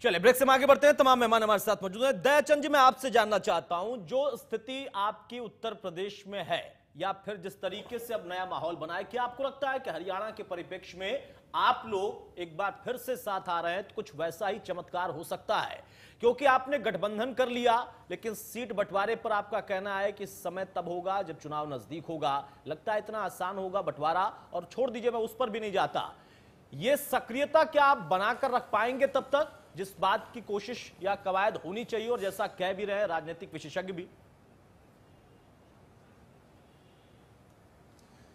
चलिए ब्रेक से हम आगे बढ़ते हैं। तमाम मेहमान हमारे साथ मौजूद हैं। दयाचंद जी, मैं आपसे जानना चाहता हूं, जो स्थिति आपकी उत्तर प्रदेश में है या फिर जिस तरीके से अब नया माहौल बना है, क्या आपको लगता है कि हरियाणा के परिप्रेक्ष्य में आप लोग एक बार फिर से साथ आ रहे हैं तो कुछ वैसा ही चमत्कार हो सकता है? क्योंकि आपने गठबंधन कर लिया, लेकिन सीट बंटवारे पर आपका कहना है कि समय तब होगा जब चुनाव नजदीक होगा। लगता है इतना आसान होगा बंटवारा? और छोड़ दीजिए, मैं उस पर भी नहीं जाता, ये सक्रियता क्या आप बनाकर रख पाएंगे तब तक, जिस बात की कोशिश या कवायद होनी चाहिए और जैसा कह भी रहे राजनीतिक विशेषज्ञ भी?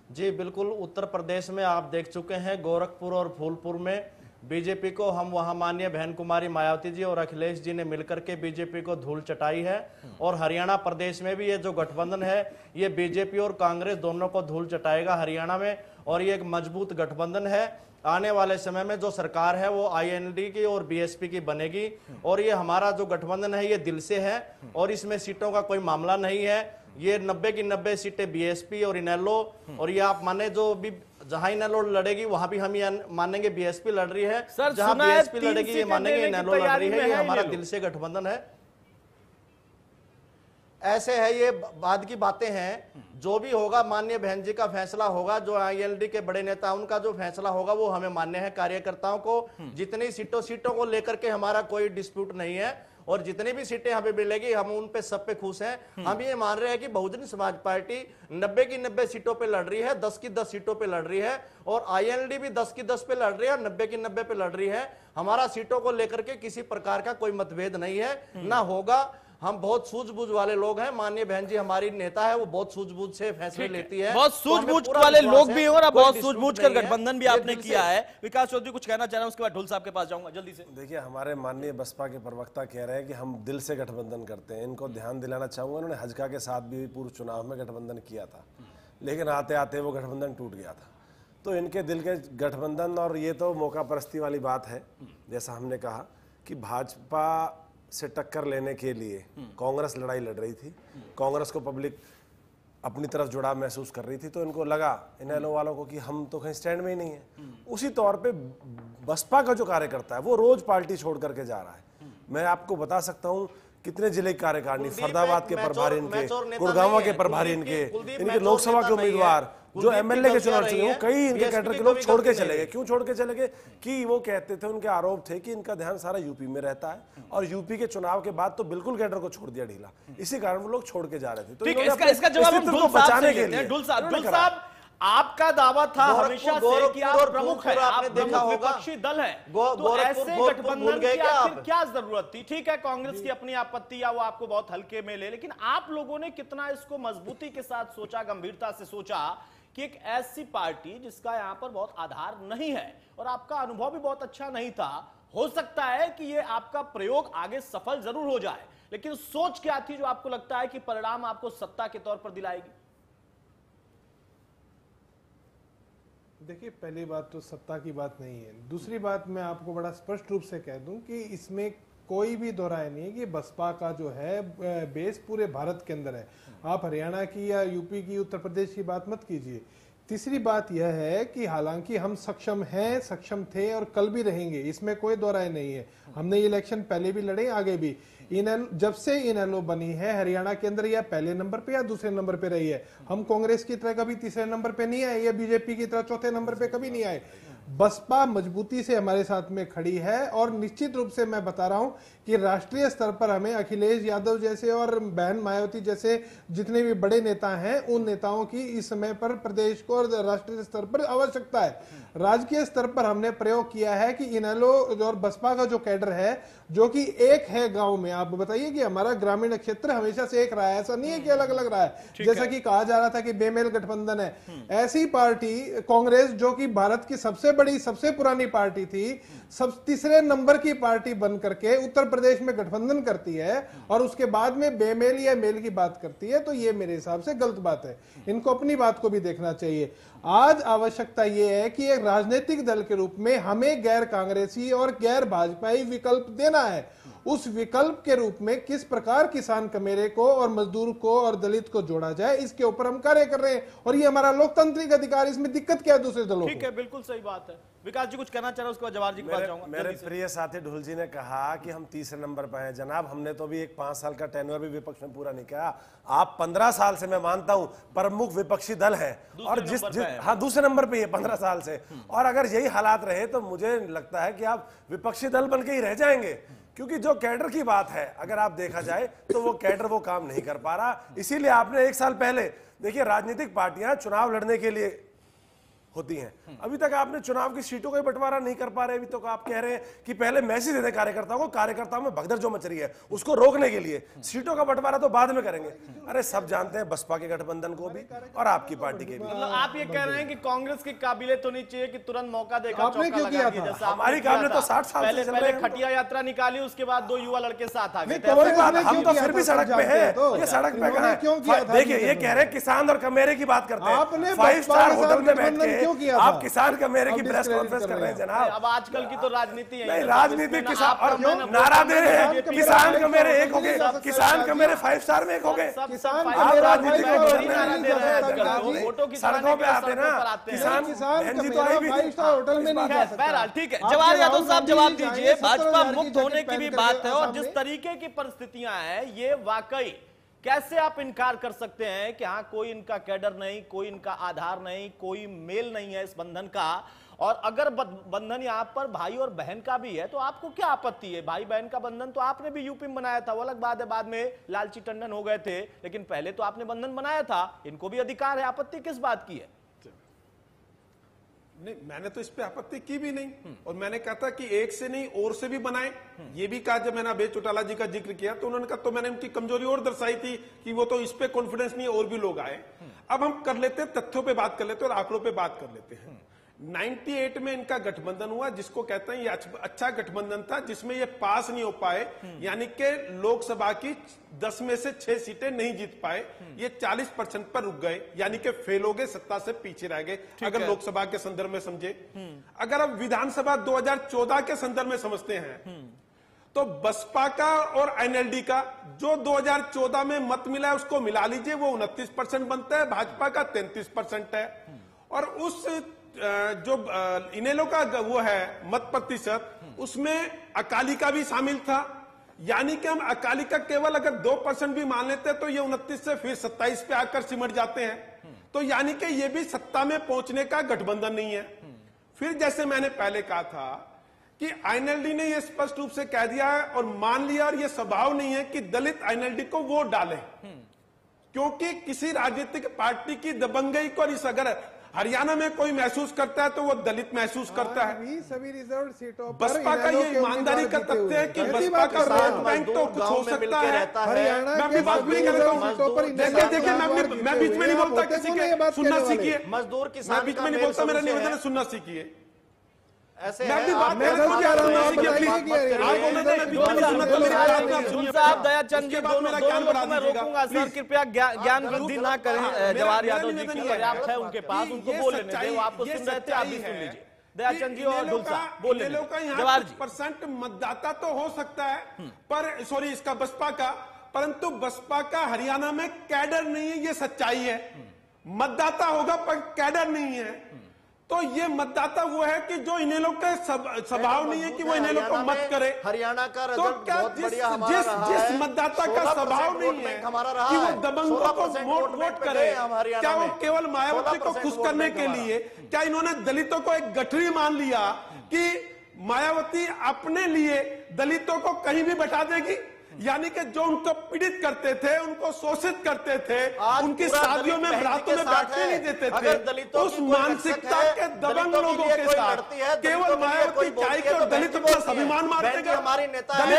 जी बिल्कुल, उत्तर प्रदेश में आप देख चुके हैं, गोरखपुर और फूलपुर में बीजेपी को हम वहां माननीय बहन कुमारी मायावती जी और अखिलेश जी ने मिलकर के बीजेपी को धूल चटाई है। और हरियाणा प्रदेश में भी ये जो गठबंधन है ये बीजेपी और कांग्रेस दोनों को धूल चटाएगा हरियाणा में, और ये एक मजबूत गठबंधन है। आने वाले समय में जो सरकार है वो आईएनडी की और बीएसपी की बनेगी, और ये हमारा जो गठबंधन है ये दिल से है और इसमें सीटों का कोई मामला नहीं है। ये 90 की 90 सीटें बीएसपी और इनेलो, और ये आप माने जो भी जहां इनेलो लड़ेगी वहां भी हम ये मानेंगे बीएसपी लड़ रही है, जहां बीएसपी लड़ेगी ये मानेंगे इनेलो लड़ रही है। ये हमारा दिल से गठबंधन है। ऐसे है, ये बाद की बातें हैं। जो भी होगा माननीय बहन जी का फैसला होगा, जो आईएलडी के बड़े नेता उनका जो फैसला होगा वो हमें मान्य है। कार्यकर्ताओं को जितनी सीटों को लेकर के हमारा कोई डिस्प्यूट नहीं है, और जितनी भी सीटें हमें मिलेगी हम उन पे सब पे खुश हैं। हम ये मान रहे हैं कि बहुजन समाज पार्टी 90 की 90 सीटों पे लड़ रही है, 10 की 10 सीटों पे लड़ रही है, और आईएलडी भी 10 की 10 पे लड़ रही है, 90 की 90 पे लड़ रही है। हमारा सीटों को लेकर के किसी प्रकार का कोई मतभेद नहीं है, ना होगा। हम बहुत सूझबूझ वाले लोग हैं। माननीय बहन जी हमारी नेता है, वो बहुत सूझबूझ से फैसले लेती है। बहुत सूझबूझ वाले लोग भी हैं और बहुत सूझबूझ कर गठबंधन भी आपने किया है। विकास चौधरी कुछ कहना चाह रहे हैं, उसके बाद ढुल साहब के पास जाऊंगा जल्दी से। देखिए, हमारे माननीय बसपा के प्रवक्ता कह रहे हैं कि हम दिल से गठबंधन करते हैं। इनको ध्यान दिलाना चाहूंगा, उन्होंने हजका के साथ भी पूर्व चुनाव में गठबंधन किया था, लेकिन आते आते वो गठबंधन टूट गया था। तो इनके दिल के गठबंधन, और ये तो मौका परस्ती वाली बात है। जैसा हमने कहा कि भाजपा से टक्कर लेने के लिए कांग्रेस लड़ाई लड़ रही थी, कांग्रेस को पब्लिक अपनी तरफ जुड़ाव महसूस कर रही थी, तो इनको लगा इनेलो वालों को कि हम तो कहीं स्टैंड में ही नहीं है। उसी तौर पे बसपा का जो कार्यकर्ता है वो रोज पार्टी छोड़ करके जा रहा है। मैं आपको बता सकता हूं कितने जिले की कार्यकारिणी, फरीदाबाद के प्रभारी इनके, गुड़गांव के प्रभारी इनके लोकसभा के उम्मीदवार, जो एमएलए के चुनाव चुने, कई इनके कैडर के लोग छोड़ के चले गए। क्यों छोड़ के चले गए? कि वो कहते थे, उनके आरोप थे कि इनका ध्यान सारा यूपी में रहता है, और यूपी के चुनाव के बाद तो बिल्कुल कैडर को छोड़ दिया ढीला। इसी कारण वो लोग छोड़ के जा रहे थे। तो इसका जवाब हम ढुल साहब से लेते हैं। ढुल साहब, आपका दावा था हमेशा से कि आप प्रमुख हैं, आप प्रमुख विपक्षी दल हैं, तो ऐसे गठबंधन की आखिर क्या जरूरत थी? ठीक है, कांग्रेस की अपनी आपत्ति या वो आपको बहुत हल्के में ले, लेकिन आप लोगों ने कितना इसको मजबूती के साथ सोचा, गंभीरता से सोचा कि एक ऐसी पार्टी जिसका यहां पर बहुत आधार नहीं है, और आपका अनुभव भी बहुत अच्छा नहीं था। हो सकता है कि ये आपका प्रयोग आगे सफल जरूर हो जाए, लेकिन सोच क्या थी जो आपको लगता है कि परिणाम आपको सत्ता के तौर पर दिलाएगी? देखिए, पहली बात तो सत्ता की बात नहीं है। दूसरी बात मैं आपको बड़ा स्पष्ट रूप से कह दूं कि इसमें कोई भी दोहराए नहीं है कि बसपा का जो है बेस पूरे भारत के अंदर है। आप हरियाणा की या यूपी की, उत्तर प्रदेश की बात मत कीजिए। तीसरी बात यह है कि हालांकि हम सक्षम हैं, सक्षम थे और कल भी रहेंगे, इसमें कोई दोहराए नहीं है। हमने ये इलेक्शन पहले भी लड़े, आगे भी। जब से इनेलो बनी है हरियाणा के अंदर, या पहले नंबर पे या दूसरे नंबर पे रही है। हम कांग्रेस की तरह कभी तीसरे नंबर पे नहीं आए, या बीजेपी की तरह चौथे नंबर पे कभी नहीं आए। बसपा मजबूती से हमारे साथ में खड़ी है, और निश्चित रूप से मैं बता रहा हूं कि राष्ट्रीय स्तर पर हमें अखिलेश यादव जैसे और बहन मायावती जैसे जितने भी बड़े नेता हैं, उन नेताओं की इस समय पर प्रदेश को और राष्ट्रीय स्तर पर आवश्यकता है। राजकीय स्तर पर हमने प्रयोग किया है कि इनेलो और बसपा का जो कैडर है, जो कि एक है गांव में, आप बताइए कि हमारा ग्रामीण क्षेत्र हमेशा से एक रहा है, ऐसा नहीं है कि अलग अलग रहा है। जैसा कि कहा जा रहा था कि बेमेल गठबंधन है, ऐसी पार्टी कांग्रेस, जो कि भारत की सबसे बड़ी, सबसे पुरानी पार्टी थी, सब तीसरे नंबर की पार्टी बन करके उत्तर प्रदेश में गठबंधन करती है, और उसके बाद में बेमेल या मेल की बात करती है, तो ये मेरे हिसाब से गलत बात है। इनको अपनी बात को भी देखना चाहिए। आज आवश्यकता ये है कि एक राजनीतिक दल के रूप में हमें गैर कांग्रेसी और गैर भाजपाई विकल्प देना है। उस विकल्प के रूप में किस प्रकार किसान कमेरे को और मजदूर को और दलित को जोड़ा जाए, इसके ऊपर हम कार्य कर रहे हैं और ये हमारा लोकतांत्रिक अधिकार। इसमें दिक्कत क्या है दूसरे दलों को? ठीक है, बिल्कुल सही बात है। विकास जी कुछ कहना चाह रहे हैं, उसके बाद जवाहर जी के पास जाऊंगा। मेरे प्रिय साथी ढुल जी ने कहा कि हम तीसरे नंबर पर हैं। जनाब, हमने तो भी एक 5 साल का टेन्योर भी विपक्ष में पूरा नहीं किया। आप 15 साल से, मैं मानता हूं, प्रमुख विपक्षी दल है और दूसरे नंबर पे है 15 साल से। और अगर यही हालात रहे तो मुझे लगता है कि आप विपक्षी दल बन के ही रह जाएंगे, क्योंकि जो कैडर की बात है, अगर आप देखा जाए तो वो कैडर वो काम नहीं कर पा रहा। इसीलिए आपने 1 साल पहले, देखिए, राजनीतिक पार्टियां चुनाव लड़ने के लिए होती हैं, अभी तक आपने चुनाव की सीटों का बंटवारा नहीं कर पा रहे। अभी तो आप कह रहे हैं कि पहले मैसेज देते कार्यकर्ताओं को, कार्यकर्ताओं में भगदड़ जो मच रही है उसको रोकने के लिए सीटों का बंटवारा तो बाद में करेंगे। अरे सब जानते हैं बसपा के गठबंधन को भी और आपकी पार्टी के भी। मतलब आप ये कह रहे हैं कि कांग्रेस की काबिलियत होनी चाहिए कि तुरंत मौका देकर आपने क्यों किया था? हमारी काबिलियत तो 60 साल से चल रही है। पहले खटिया यात्रा निकाली, उसके बाद 2 युवा लड़के साथ आ गए। हम तो फिर भी सड़क पे हैं। ये सड़क पे कहां है? देखिए, ये कह रहे हैं किसान और कमेरे की बात करते हैं। 5 स्टार होटल में बैठ के आप किसान कमेरे की प्रेस कॉन्फ्रेंस कर रहे हैं जनाब। अब आजकल की तो राजनीति है, राजनीति किसान और नारा दे रहे हैं किसान कमेरे एक हो गए, किसान कमेरे 5 स्टार में एक हो गए। आप राजनीति को सड़कों पे आते ना, किसान जी तो आई भी होटल में नहीं जा सकता। बहरहाल ठीक है, जवाहर यादव साहब जवाब दीजिए। भाजपा मुक्त होने की भी बात है और जिस तरीके की परिस्थितियां हैं, ये वाकई कैसे आप इनकार कर सकते हैं कि हाँ, कोई इनका कैडर नहीं, कोई इनका आधार नहीं, कोई मेल नहीं है इस बंधन का। और अगर बंधन यहां पर भाई और बहन का भी है तो आपको क्या आपत्ति है? भाई बहन का बंधन तो आपने भी यूपी में बनाया था, वो अलग बात है, बाद में लालजी टंडन हो गए थे, लेकिन पहले तो आपने बंधन बनाया था। इनको भी अधिकार है, आपत्ति किस बात की है? नहीं, मैंने तो इस पे आपत्ति की भी नहीं और मैंने कहा था कि एक से नहीं और से भी बनाए। ये भी कहा, जब मैंने अभय चौटाला जी का जिक्र किया तो उन्होंने कहा, तो मैंने उनकी कमजोरी और दर्शाई थी कि वो तो इस पे कॉन्फिडेंस नहीं है, और भी लोग आए। अब हम कर लेते हैं, तथ्यों पे बात कर लेते हैं और आंकड़ों पे बात कर लेते हैं। 98 में इनका गठबंधन हुआ, जिसको कहते हैं ये अच्छा गठबंधन था, जिसमें ये पास नहीं हो पाए, यानी कि लोकसभा की 10 में से 6 सीटें नहीं जीत पाए। ये 40% पर रुक गए, यानी कि फेल हो गए, सत्ता से पीछे रह गए, अगर लोकसभा के संदर्भ में समझे। अगर अब विधानसभा 2014 के संदर्भ में समझते हैं तो बसपा का और एनएलडी का जो 2014 में मत मिला है उसको मिला लीजिए, वो 29% बनता है, भाजपा का 33% है। और उस जो इनेलो का वो है मत प्रतिशत, उसमें अकाली का भी शामिल था, यानी कि हम अकाली का केवल अगर 2% भी मान लेते हैं तो ये 29 से फिर 27 पे आकर सिमट जाते हैं। तो यानी कि ये भी सत्ता में पहुंचने का गठबंधन नहीं है। फिर जैसे मैंने पहले कहा था कि आईएनएलडी ने यह स्पष्ट रूप से कह दिया है और मान लिया, और यह स्वभाव नहीं है कि दलित आईएनएलडी को वोट डाले, क्योंकि किसी राजनीतिक पार्टी की दबंगई को अगर हरियाणा में कोई महसूस करता है तो वो दलित महसूस करता है। सभी रिजर्व सीटों पर बसपा का ये ईमानदारी का तथ्य है कि बसपा का वोट बैंक तो कुछ हो सकता है। मैं अपनी बात नहीं कर रहा हूँ। देखिए, मैं बीच में नहीं बोलता, किसी के सुनना सीखिए। मजदूर किसान मैं बीच में नहीं बोलता, मेरा निवेदन है सुनना सीखिए। ऐसे मैं अपनी बात कर रहा हूँ। साहब दयाचंद जी, दोनों लोगों को मैं रोकूंगा सर, कृपया ज्ञान वृद्धि ना करें। जवाहर यादव जी की पर्याप्त है उनके पास, उनको बोलने दें, वो आपको सुन रहे थे, आप भी सुन लीजिए। दयाचंद जी और ढुलसा बोल रहे हैं। जवाहर जी, % मतदाता तो हो सकता है, पर सॉरी इसका बसपा का, परंतु बसपा का हरियाणा में कैडर नहीं है, ये सच्चाई है। मतदाता होगा पर कैडर नहीं है। तो ये मतदाता वो है कि जो इन्हें लोग का स्वभाव नहीं है कि वो इन्हें लोग को मत करे। हरियाणा का तो क्या जिस मतदाता का स्वभाव नहीं है कि वो दबंगों को वोट करे, क्या वो केवल मायावती को खुश करने के लिए, क्या इन्होंने दलितों को एक गठरी मान लिया कि मायावती अपने लिए दलितों को कहीं भी बैठा देगी? यानी कि जो उनको पीड़ित करते थे, उनको शोषित करते थे, उनकी शादियों में बारातों में बैठने नहीं देते थे, उस मानसिकता के दबंग लोगों के साथ केवल मायावती चाय के और दलित अपना स्वाभिमान मारते गए। हमारे नेता आप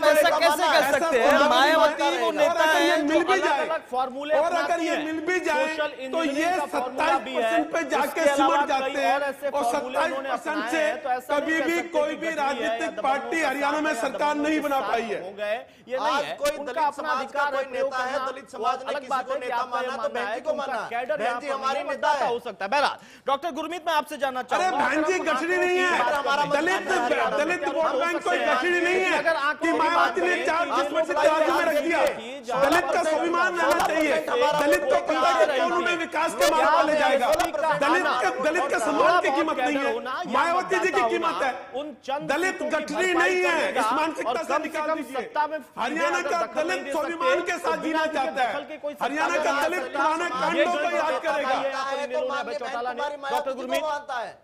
ऐसा कैसे कर सकते हैं? मायावती वो नेता है जो अलग-अलग फॉर्मूले और अगर ये मिल भी जाए तो ये 27% पे जाके सिमट जाते हैं और 27% से कभी भी कोई भी राजनीतिक पार्टी हरियाणा में सरकार नहीं बना पाई है। हो गए ये नहीं है, कोई उनका दलित अपना समाज का अधिकार है कोई प्रयोग नेता है, करना। दलित समाज ने अलग किसी बात को है कि नेता आपका माना ये तो मानना बहन है जी कि को उनका माना। कैडर बहन यहाँ जी पर हमारी नहीं है, नेता मतदाता है। हो सकता है। बहरहाल डॉक्टर गुरमीत मैं आपसे जानना अरे चाहूंगा, बहन जी गठड़ी नहीं है, दलित वोट बैंक कोई गठड़ी नहीं है कि मायावती ने 4-10% राज्य में रख दिया। दलित का स्वाभिमान रहना चाहिए, दलित को पता है कौन उन्हें विकास के मार्ग पर ले जाएगा। दलित के सम्मान की कीमत नहीं है, मायावती जी की कीमत है। दलित गठरी नहीं है, इस मानसिकता से निकाल दीजिए। हरियाणा का दलित स्वाभिमान के साथ जीना चाहता है, हरियाणा का दलित पुराने कांडों को याद करेगा। डॉक्टर गुरमीत मानता है,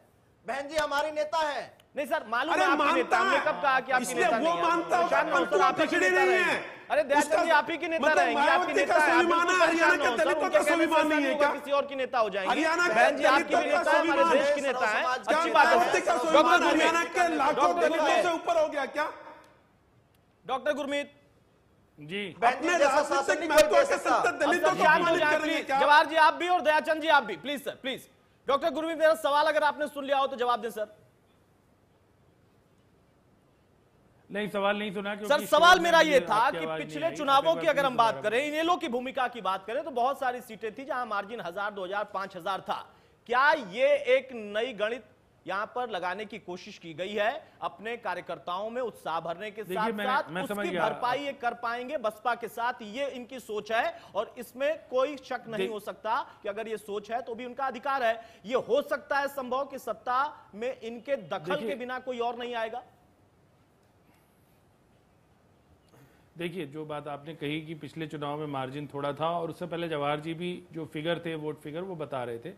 बहन जी हमारी नेता है। नहीं सर, मालूम अरे है आपकी मानता नेता, हमने है, कब कहा कि आपकी इसलिए नेता वो नहीं है? मानता होगा, परेशान ना हो परंतु सर, आप ही की खिचड़ी नेता नहीं रहेंगे। है। अरे दयाचंद जी आप ही की नेता मतलब रहेंगे, आपकी मायावती नेता का है, आप स्वाभिमान बिल्कुल है, हरियाणा परेशान ना के हो सर, दलितों उनके का कहने से स्वाभिमान नहीं ऐसा है होगा, क्या? किसी और की नेता हो जाएंगे। हरियाणा के बहन जी आपकी भी दलितों का नेता है, हमारे स्वाभिमान देश है, की नेता है, क्या अच्छी बात मायावती का है। स्वाभिमान डॉक्टर हरियाणा गुरमीत, के लाखों दलितों से ऊपर हो गया क्या? डॉक्टर गुरमीत जी अपने राजनीतिक महत्व के संत दलितों को शांत हो अपमानित जाए करेंगे प्लीज। क्या? जवाहर जी आप भी और दयाचंद जी आप भी, please sir, please. Doctor Gurmeet मेरा सवाल अगर आपने सुन लिया हो तो जवाब दें सर। नहीं, सवाल नहीं सुना सर क्योंकि सवाल शोर मेरा में ये मुझे था आपकी कि आवाज नहीं पिछले आई। चुनावों आप की एक अगर बार हम प्लीज बात दोबारा करें, इनेलो की भूमिका की बात करें तो बहुत सारी सीटें थी जहां मार्जिन 1000, 2000, 5000 था। क्या ये एक नई गणित यहां पर लगाने की कोशिश की गई है अपने कार्यकर्ताओं में उत्साह भरने के देखिए, साथ साथ मैं समझ उसकी गया। भरपाई ये कर पाएंगे बसपा के साथ, ये इनकी सोच है और इसमें कोई शक नहीं हो सकता कि अगर ये सोच है तो भी उनका अधिकार है। ये हो सकता है संभव कि सत्ता में इनके दखल के बिना कोई और नहीं आएगा। देखिए, जो बात आपने कही कि पिछले चुनाव में मार्जिन थोड़ा था और उससे पहले जवाहर जी भी जो फिगर थे, वोट फिगर, वो बता रहे थे।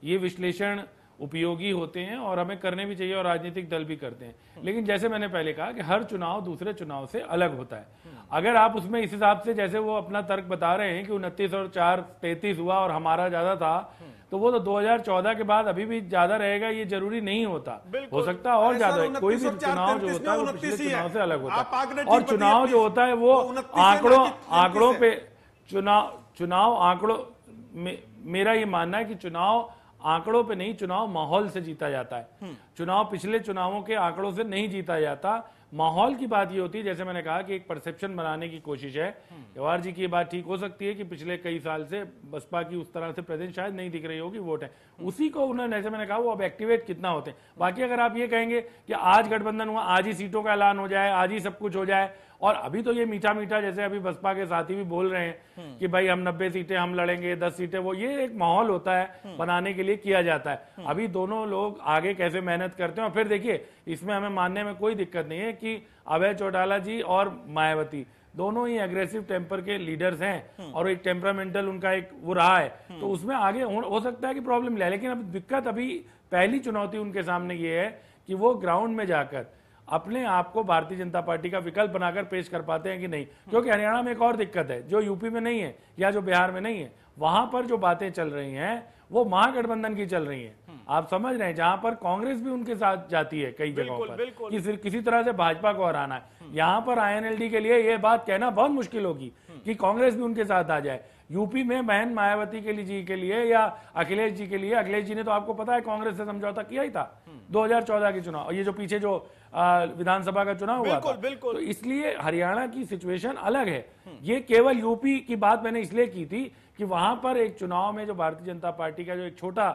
ये विश्लेषण उपयोगी होते हैं और हमें करने भी चाहिए और राजनीतिक दल भी करते हैं। लेकिन जैसे मैंने पहले कहा कि हर चुनाव दूसरे चुनाव से अलग होता है। अगर आप उसमें इस हिसाब से, जैसे वो अपना तर्क बता रहे हैं कि 29 और 4 33 हुआ और हमारा ज्यादा था, तो वो तो 2014 के बाद अभी भी ज्यादा रहेगा, ये जरूरी नहीं होता। हो सकता है और ज्यादा है। कोई भी चुनाव जो होता है वो पिछले चुनाव से अलग होता है। और चुनाव जो होता है वो आंकड़ों पे, चुनाव आंकड़ों में, मेरा ये मानना है कि चुनाव आंकड़ों पे नहीं, चुनाव माहौल से जीता जाता है। चुनाव पिछले चुनावों के आंकड़ों से नहीं जीता जाता। माहौल की बात ये होती है, जैसे मैंने कहा कि एक परसेप्शन बनाने की कोशिश है। जवाहर जी की ये बात ठीक हो सकती है कि पिछले कई साल से बसपा की उस तरह से प्रेजेंस शायद नहीं दिख रही होगी, वोट है उसी को उन्होंने, जैसे मैंने कहा, वो अब एक्टिवेट कितना होते हैं। बाकी अगर आप ये कहेंगे कि आज गठबंधन हुआ, आज ही सीटों का ऐलान हो जाए, आज ही सब कुछ हो जाए, और अभी तो ये मीठा मीठा, जैसे अभी बसपा के साथी भी बोल रहे हैं कि भाई हम 90 सीटें हम लड़ेंगे, 10 सीटें, वो ये एक माहौल होता है बनाने के लिए किया जाता है। अभी दोनों लोग आगे कैसे मेहनत करते हैं। और फिर देखिए, इसमें हमें मानने में कोई दिक्कत नहीं है कि अभय चौटाला जी और मायावती दोनों ही एग्रेसिव टेम्पर के लीडर्स हैं और एक टेम्परामेंटल उनका एक वो रहा है, तो उसमें आगे हो सकता है कि प्रॉब्लम ले। लेकिन अब दिक्कत, अभी पहली चुनौती उनके सामने ये है कि वो ग्राउंड में जाकर अपने आप को भारतीय जनता पार्टी का विकल्प बनाकर पेश कर पाते हैं कि नहीं। क्योंकि हरियाणा में एक और दिक्कत है जो यूपी में नहीं है या जो बिहार में नहीं है, वहां पर जो बातें चल रही हैं वो महागठबंधन की चल रही हैं। आप समझ रहे हैं, जहां पर कांग्रेस भी उनके साथ जाती है कई जगहों पर कि किसी तरह से भाजपा को हराना है। यहां पर आईएनएलडी के लिए यह बात कहना बहुत मुश्किल होगी कि कांग्रेस भी उनके साथ आ जाए। यूपी में बहन मायावती जी के लिए या अखिलेश जी के लिए, अखिलेश जी ने तो आपको पता है कांग्रेस से समझौता किया ही था 2014 के चुनाव, ये जो पीछे जो विधानसभा का चुनाव हुआ था। तो इसलिए हरियाणा की सिचुएशन अलग है। ये केवल यूपी की बात मैंने इसलिए की थी कि वहां पर एक चुनाव में जो भारतीय जनता पार्टी का जो एक छोटा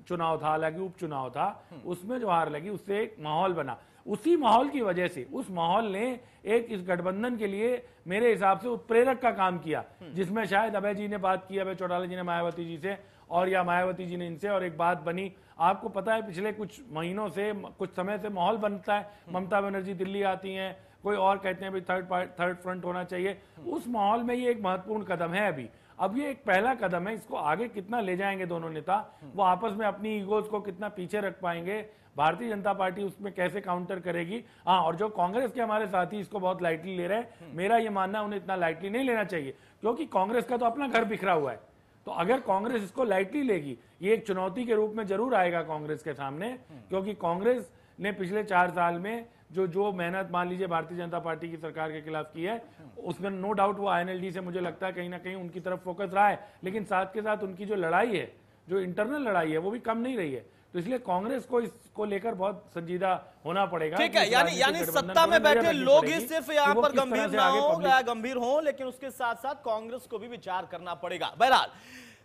चुनाव था, हालांकि उपचुनाव था, उसमें जो हार लगी, उससे एक माहौल बना। उसी माहौल की वजह से, उस माहौल ने एक इस गठबंधन के लिए मेरे हिसाब से उत्प्रेरक का काम किया, जिसमें शायद अभय जी ने बात की, अभय चौटाला जी ने मायावती जी से, और या मायावती जी ने इनसे, और एक बात बनी। आपको पता है पिछले कुछ महीनों से, कुछ समय से माहौल बनता है। ममता बनर्जी दिल्ली आती हैं, कोई और कहते हैं भाई थर्ड फ्रंट होना चाहिए। उस माहौल में ये एक महत्वपूर्ण कदम है। अब ये एक पहला कदम है, इसको आगे कितना ले जाएंगे दोनों नेता, वो आपस में अपनी ईगोज को कितना पीछे रख पाएंगे, भारतीय जनता पार्टी उसमें कैसे काउंटर करेगी। हाँ, और जो कांग्रेस के हमारे साथी इसको बहुत लाइटली ले रहे हैं, मेरा ये मानना है उन्हें इतना लाइटली नहीं लेना चाहिए, क्योंकि कांग्रेस का तो अपना घर बिखरा हुआ है। तो अगर कांग्रेस इसको लाइटली लेगी, ये एक चुनौती के रूप में जरूर आएगा कांग्रेस के सामने, क्योंकि कांग्रेस ने पिछले 4 साल में जो मेहनत मान लीजिए भारतीय जनता पार्टी की सरकार के खिलाफ की है, उसमें नो डाउट वो आईएनएलडी से मुझे लगता है कहीं ना कहीं उनकी तरफ फोकस रहा है। लेकिन साथ के साथ उनकी जो लड़ाई है, जो इंटरनल लड़ाई है, वो भी कम नहीं रही है। तो इसलिए कांग्रेस को इसको लेकर बहुत संजीदा होना पड़ेगा। ठीक है, यानी सत्ता में बैठे लोग ही सिर्फ यहाँ पर गंभीर ना हो या गंभीर हो, लेकिन उसके साथ साथ कांग्रेस को भी विचार करना पड़ेगा। बहरहाल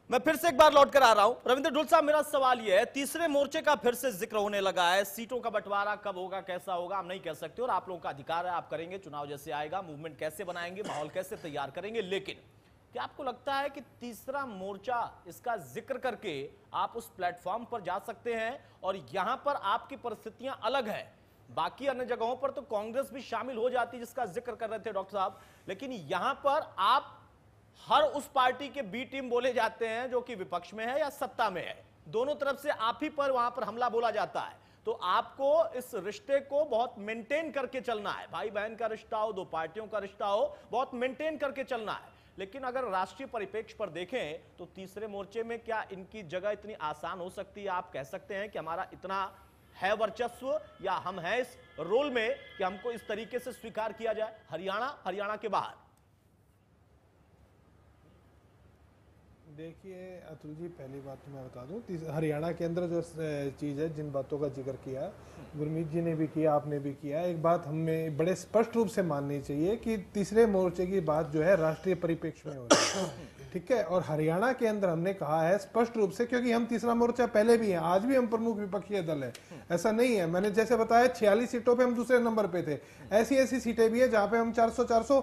मैं फिर से एक बार लौट कर आ रहा हूं रविंद्र ढुल साहब, मेरा सवाल यह है, तीसरे मोर्चे का फिर से जिक्र होने लगा है, सीटों का बंटवारा कब होगा, कैसा होगा, हम नहीं कह सकते और आप लोगों का अधिकार है, आप करेंगे, चुनाव जैसे आएगा, मूवमेंट कैसे बनाएंगे, माहौल कैसे तैयार करेंगे, लेकिन क्या आपको लगता है कि तीसरा मोर्चा इसका जिक्र करके आप उस प्लेटफॉर्म पर जा सकते हैं और यहां पर आपकी परिस्थितियां अलग है, बाकी अन्य जगहों पर तो कांग्रेस भी शामिल हो जाती जिसका जिक्र कर रहे थे डॉक्टर साहब, लेकिन यहां पर आप हर उस पार्टी के बी टीम बोले जाते हैं जो कि विपक्ष में है या सत्ता में है, दोनों तरफ से आप ही पर वहां पर हमला बोला जाता है, तो आपको इस रिश्ते को बहुत मेंटेन करके चलना है, भाई बहन का रिश्ता हो, दो पार्टियों का रिश्ता हो, बहुत मेंटेन करके चलना है। लेकिन अगर राष्ट्रीय परिप्रेक्ष्य पर देखें तो तीसरे मोर्चे में क्या इनकी जगह इतनी आसान हो सकती है? आप कह सकते हैं कि हमारा इतना है वर्चस्व या हम हैं इस रोल में कि हमको इस तरीके से स्वीकार किया जाए? हरियाणा के बाहर देखिए अतुल जी, पहली बात तो मैं बता दूं, हरियाणा के अंदर जो चीज़ है, जिन बातों का जिक्र किया गुरमीत जी ने भी किया, आपने भी किया, एक बात हमें बड़े स्पष्ट रूप से माननी चाहिए कि तीसरे मोर्चे की बात जो है राष्ट्रीय परिप्रेक्ष्य में हो रही है, ठीक है। और हरियाणा के अंदर हमने कहा है स्पष्ट रूप से, क्योंकि हम तीसरा मोर्चा पहले भी हैं, आज भी हम प्रमुख विपक्षी दल है, ऐसा नहीं है, मैंने जैसे बताया 46 सीटों पे हम दूसरे नंबर पे थे, ऐसी सीटें भी है जहां पे हम 400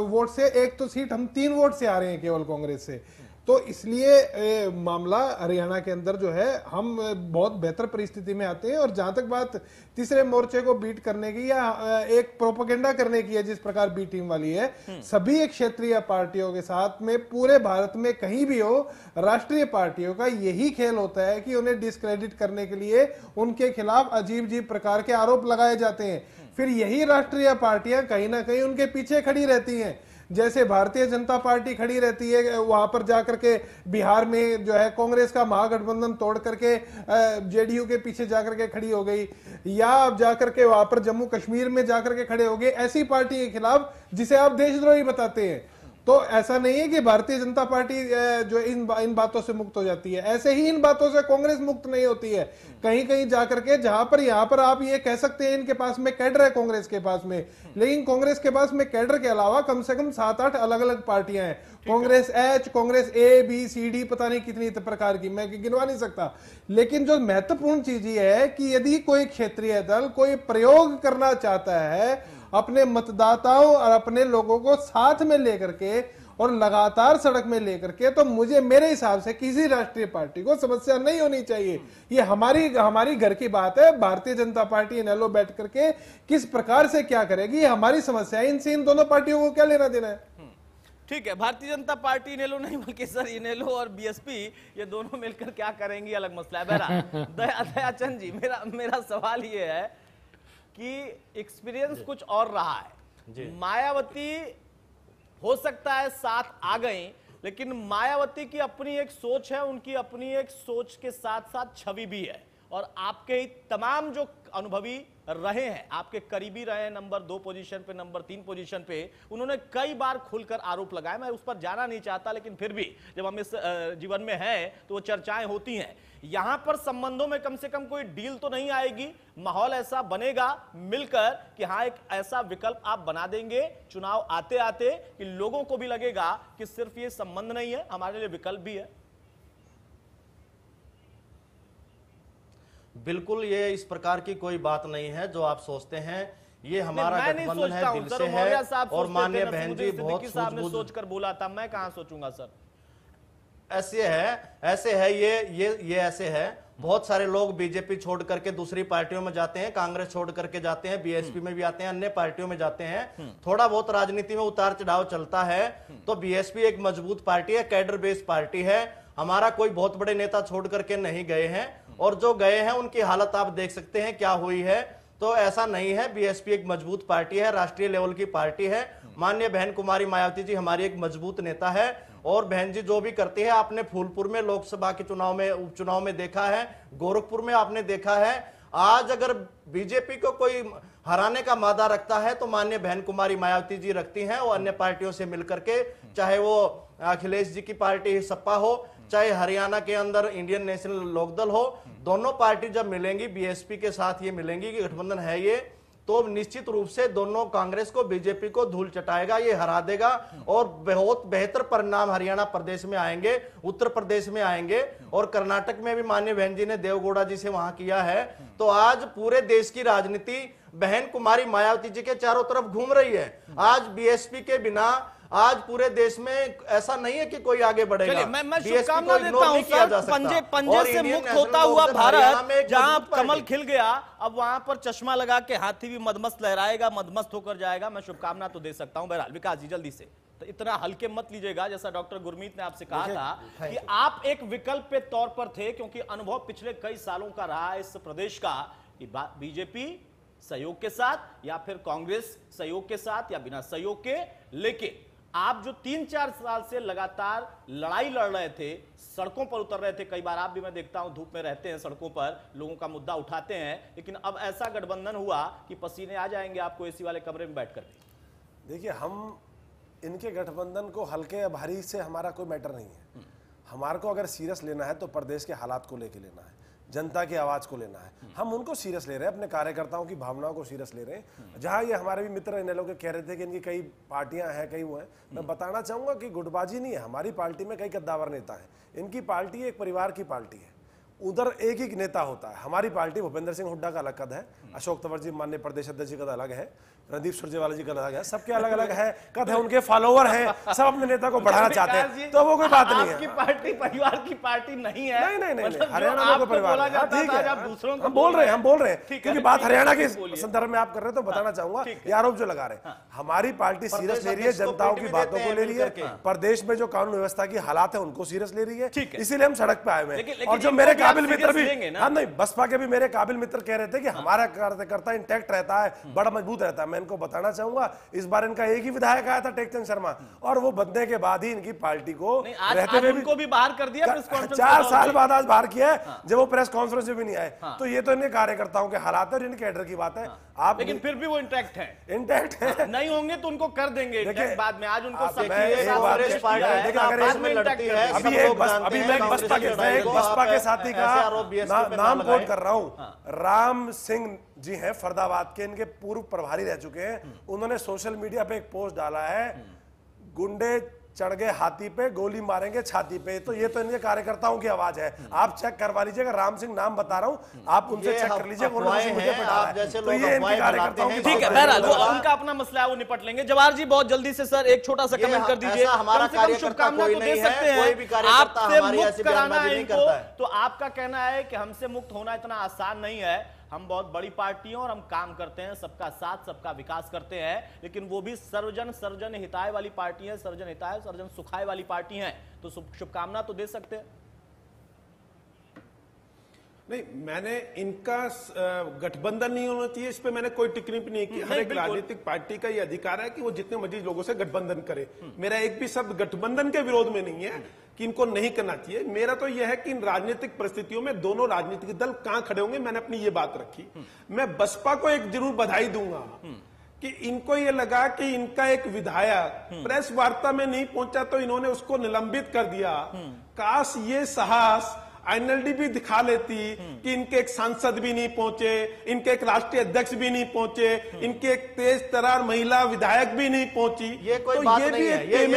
वोट से, एक तो सीट हम 3 वोट से आ रहे हैं केवल कांग्रेस से, तो इसलिए मामला हरियाणा के अंदर जो है हम बहुत बेहतर परिस्थिति में आते हैं। और जहां तक बात तीसरे मोर्चे को बीट करने की या एक प्रोपेगेंडा करने की है जिस प्रकार बी टीम वाली है, सभी क्षेत्रीय पार्टियों के साथ में पूरे भारत में कहीं भी हो, राष्ट्रीय पार्टियों का यही खेल होता है कि उन्हें डिस्क्रेडिट करने के लिए उनके खिलाफ अजीब अजीब प्रकार के आरोप लगाए जाते हैं, फिर यही राष्ट्रीय पार्टियां कहीं ना कहीं उनके पीछे खड़ी रहती हैं। जैसे भारतीय जनता पार्टी खड़ी रहती है वहां पर जाकर के बिहार में जो है कांग्रेस का महागठबंधन तोड़ करके जेडीयू के पीछे जाकर के खड़ी हो गई, या अब जाकर के वहां पर जम्मू कश्मीर में जाकर के खड़े हो गए ऐसी पार्टी के खिलाफ जिसे आप देशद्रोही बताते हैं। तो ऐसा नहीं है कि भारतीय जनता पार्टी जो इन बातों से मुक्त हो जाती है, ऐसे ही इन बातों से कांग्रेस मुक्त नहीं होती है। कहीं कहीं जाकर के जहां पर यहां पर आप ये कह सकते हैं इनके पास में कैडर है कांग्रेस के पास में, लेकिन कांग्रेस के पास में कैडर के अलावा कम से कम 7-8 अलग अलग पार्टियां हैं, Congress H, Congress A B C D, पता नहीं कितनी प्रकार की, मैं गिनवा नहीं सकता। लेकिन जो महत्वपूर्ण चीज ये है कि यदि कोई क्षेत्रीय दल कोई प्रयोग करना चाहता है अपने मतदाताओं और अपने लोगों को साथ में लेकर के और लगातार सड़क में लेकर के, तो मेरे हिसाब से किसी राष्ट्रीय पार्टी को समस्या नहीं होनी चाहिए। ये हमारी घर की बात है, भारतीय जनता पार्टी इनेलो बैठ करके किस प्रकार से क्या करेगी, हमारी समस्या है, इनसे इन दोनों पार्टियों को क्या लेना देना है। ठीक है, भारतीय जनता पार्टी इनेलो नहीं बल्कि सर इनेलो और बीएसपी ये दोनों मिलकर क्या करेंगी अलग मसला है। बहरहाल दयाचंद जी, मेरा सवाल ये है कि एक्सपीरियंस कुछ और रहा है, मायावती हो सकता है साथ आ गई, लेकिन मायावती की अपनी एक सोच है, उनकी अपनी एक सोच के साथ साथ छवि भी है, और आपके तमाम जो अनुभवी रहे हैं, आपके करीबी रहे हैं, नंबर 2 पोजीशन पे, नंबर 3 पोजीशन पे, उन्होंने कई बार खुलकर आरोप लगाए। मैं उस पर जाना नहीं चाहता, लेकिन फिर भी जब हम इस जीवन में हैं तो वो चर्चाएं होती हैं। यहां पर संबंधों में कम से कम कोई डील तो नहीं आएगी, माहौल ऐसा बनेगा मिलकर कि हाँ एक ऐसा विकल्प आप बना देंगे चुनाव आते आते कि लोगों को भी लगेगा कि सिर्फ ये संबंध नहीं है, हमारे लिए विकल्प भी है। बिल्कुल, ये इस प्रकार की कोई बात नहीं है जो आप सोचते हैं, ये हमारा गठबंधन है, दिल से है। और माननीय बहन जी बहुत सोच कर बोला था, मैं कहां सोचूंगा सर। ऐसे है ये ऐसे है, बहुत सारे लोग बीजेपी छोड़ करके दूसरी पार्टियों में जाते हैं, कांग्रेस छोड़ करके जाते हैं, बीएसपी में भी आते हैं, अन्य पार्टियों में जाते हैं। थोड़ा बहुत राजनीति में उतार चढ़ाव चलता है, तो बीएसपी एक मजबूत पार्टी है, कैडर बेस्ड पार्टी है। हमारा कोई बहुत बड़े नेता छोड़ करके नहीं गए हैं, और जो गए हैं उनकी हालत आप देख सकते हैं क्या हुई है। तो ऐसा नहीं है, बीएसपी एक मजबूत पार्टी है, राष्ट्रीय लेवल की पार्टी है। माननीय बहन कुमारी मायावती जी हमारी एक मजबूत नेता है, और बहन जी जो भी करती है, आपने फूलपुर में लोकसभा के उपचुनाव में देखा है, गोरखपुर में आपने देखा है। आज अगर बीजेपी को कोई हराने का मादा रखता है तो माननीय बहन कुमारी मायावती जी रखती हैं, और अन्य पार्टियों से मिलकर के, चाहे वो अखिलेश जी की पार्टी सपा हो, चाहे हरियाणा के अंदर इंडियन नेशनल लोकदल हो, दोनों पार्टी जब मिलेंगी, बीएसपी के साथ ये मिलेंगी कि गठबंधन है ये, तो निश्चित रूप से दोनों कांग्रेस को, बीजेपी को धूल चटाएगा, ये हरा देगा और बहुत बेहतर परिणाम हरियाणा प्रदेश में आएंगे, उत्तर प्रदेश में आएंगे और कर्नाटक में भी माननीय बहन जी ने देवगौड़ा जी से वहां किया है। तो आज पूरे देश की राजनीति बहन कुमारी मायावती जी के चारों तरफ घूम रही है। आज बीएसपी के बिना आज पूरे देश में ऐसा नहीं है कि कोई आगे बढ़ेगा। मैं शुभकामना देता हूं सर, पंजे से मुक्त होता हुआ भारत, जहां कमल खिल गया, अब वहां पर चश्मा लगा के हाथी भी मदमस्त लहराएगा, मदमस्त होकर जाएगा। मैं शुभकामना तो दे सकता हूं। बहरहाल विकास जी जल्दी से, तो इतना हल्के मत लीजिएगा, जैसा डॉक्टर गुरमीत ने आपसे कहा था कि आप एक विकल्प के तौर पर थे, क्योंकि अनुभव पिछले कई सालों का रहा इस प्रदेश का कि बीजेपी सहयोग के साथ या फिर कांग्रेस सहयोग के साथ या बिना सहयोग के, लेकिन आप जो 3-4 साल से लगातार लड़ाई लड़ रहे थे, सड़कों पर उतर रहे थे, कई बार आप भी, मैं देखता हूं धूप में रहते हैं, सड़कों पर लोगों का मुद्दा उठाते हैं, लेकिन अब ऐसा गठबंधन हुआ कि पसीने आ जाएंगे आपको एसी वाले कमरे में बैठकर। देखिए, हम इनके गठबंधन को हल्के या भारी से हमारा कोई मैटर नहीं है। हमारे को अगर सीरियस लेना है तो प्रदेश के हालात को लेके लेना है, जनता की आवाज को लेना है। हम उनको सीरियस ले रहे हैं, अपने कार्यकर्ताओं की भावनाओं को सीरियस ले रहे हैं। जहां ये हमारे भी मित्र इन लोग कह रहे थे कि इनकी कई पार्टियां हैं, कई वो हैं, मैं बताना चाहूंगा कि गुटबाजी नहीं है। हमारी पार्टी में कई कद्दावर नेता हैं, इनकी पार्टी एक परिवार की पार्टी है, उधर एक ही नेता होता है। हमारी पार्टी भूपेंद्र सिंह हुड्डा का अलग कद है, अशोक तंवर जी माननीय प्रदेश अध्यक्ष जी का अलग है, रणदीप सुरजेवाला जी का अलग है, सबके अलग अलग है कद है, उनके फॉलोवर हैं, सब अपने नेता को बढ़ाना चाहते हैं, तो वो कोई बात नहीं है। आपकी पार्टी परिवार की पार्टी नहीं है। नहीं, हरियाणा में कोई परिवार है, ठीक है, हम बोल रहे हैं क्योंकि बात हरियाणा के संदर्भ में आप कर रहे हैं, तो बताना चाहूंगा ये आरोप जो लगा रहे हैं, हमारी पार्टी सीरियस ले रही है, जनताओं की बातों को ले रही है, प्रदेश में जो कानून व्यवस्था की हालात है उनको सीरियस ले रही है, इसीलिए हम सड़क पे आए हुए हैं। और जो मेरे काबिल मित्र भी, हाँ नहीं, बसपा के भी मेरे काबिल मित्र कह रहे थे कि हमारा कार्यकर्ता इंटैक्ट रहता है, बड़ा मजबूत रहता है। मैं इनको बताना चाहूंगा, इस बार इनका एक ही विधायक आया था, टेकचंद शर्मा, और वो बनने के बाद ही इनकी पार्टी को रहते हुए उनको भी बाहर कर दिया, 4 साल बाद आज बाहर किया है, जब वो प्रेस कॉन्फ्रेंस में भी नहीं आए। तो ये तो इनके कार्यकर्ताओं के हालात और इनके कैडर की बात है। आप लेकिन फिर भी वो इंटैक्ट है, नहीं होंगे तो उनको कर देंगे बाद में। आज उनको अभी मैं बसपा के साथी का नाम कोट कर रहा हूं, राम सिंह जी हैं फरीदाबाद के, इनके पूर्व प्रभारी रह चुके हैं। उन्होंने सोशल मीडिया पे एक पोस्ट डाला है, गुंडे चढ़ गए हाथी पे, गोली मारेंगे छाती पे। तो ये तो इनके कार्यकर्ताओं की आवाज है, आप चेक करवा लीजिएगा, राम सिंह नाम बता रहा हूं, आप उनसे चेक कर लीजिएगा। तो ये इनके कार्यकर्ताओं की, ठीक है, बहरहाल वो उनका अपना मसला है, वो निपट लेंगे। जवाहर जी बहुत जल्दी से सर एक छोटा सा कमेंट कर दीजिए, हमारा शुभकामना तो दे सकते हैं, आपसे मुक्त कराना है इनको, तो आपका कहना है कि हमसे मुक्त होना इतना आसान नहीं है, हम बहुत बड़ी पार्टी हैं और हम काम करते हैं, सबका साथ सबका विकास करते हैं, लेकिन वो भी सर्वजन हिताय वाली पार्टी है, सर्वजन हिताय सर्वजन सुखाय वाली पार्टी है, तो शुभकामना तो दे सकते हैं। नहीं, मैंने इनका गठबंधन नहीं होना चाहिए, इस पे मैंने कोई टिप्पणी नहीं की। हर एक राजनीतिक पार्टी का ये अधिकार है कि वो जितने मर्जी लोगों से गठबंधन करे। मेरा एक भी शब्द गठबंधन के विरोध में नहीं है कि इनको नहीं करना चाहिए। मेरा तो यह है कि इन राजनीतिक परिस्थितियों में दोनों राजनीतिक दल कहां खड़े होंगे, मैंने अपनी ये बात रखी। मैं बसपा को एक जरूर बधाई दूंगा कि इनको ये लगा कि इनका एक विधायक प्रेस वार्ता में नहीं पहुंचा तो इन्होंने उसको निलंबित कर दिया। काश ये साहस एनएलडी भी दिखा लेती कि इनके एक सांसद भी नहीं पहुंचे, इनके एक राष्ट्रीय अध्यक्ष भी नहीं पहुंचे, इनके एक तेज तरार महिला विधायक भी नहीं पहुंची। ये कोई तो बात ये नहीं भी है, एक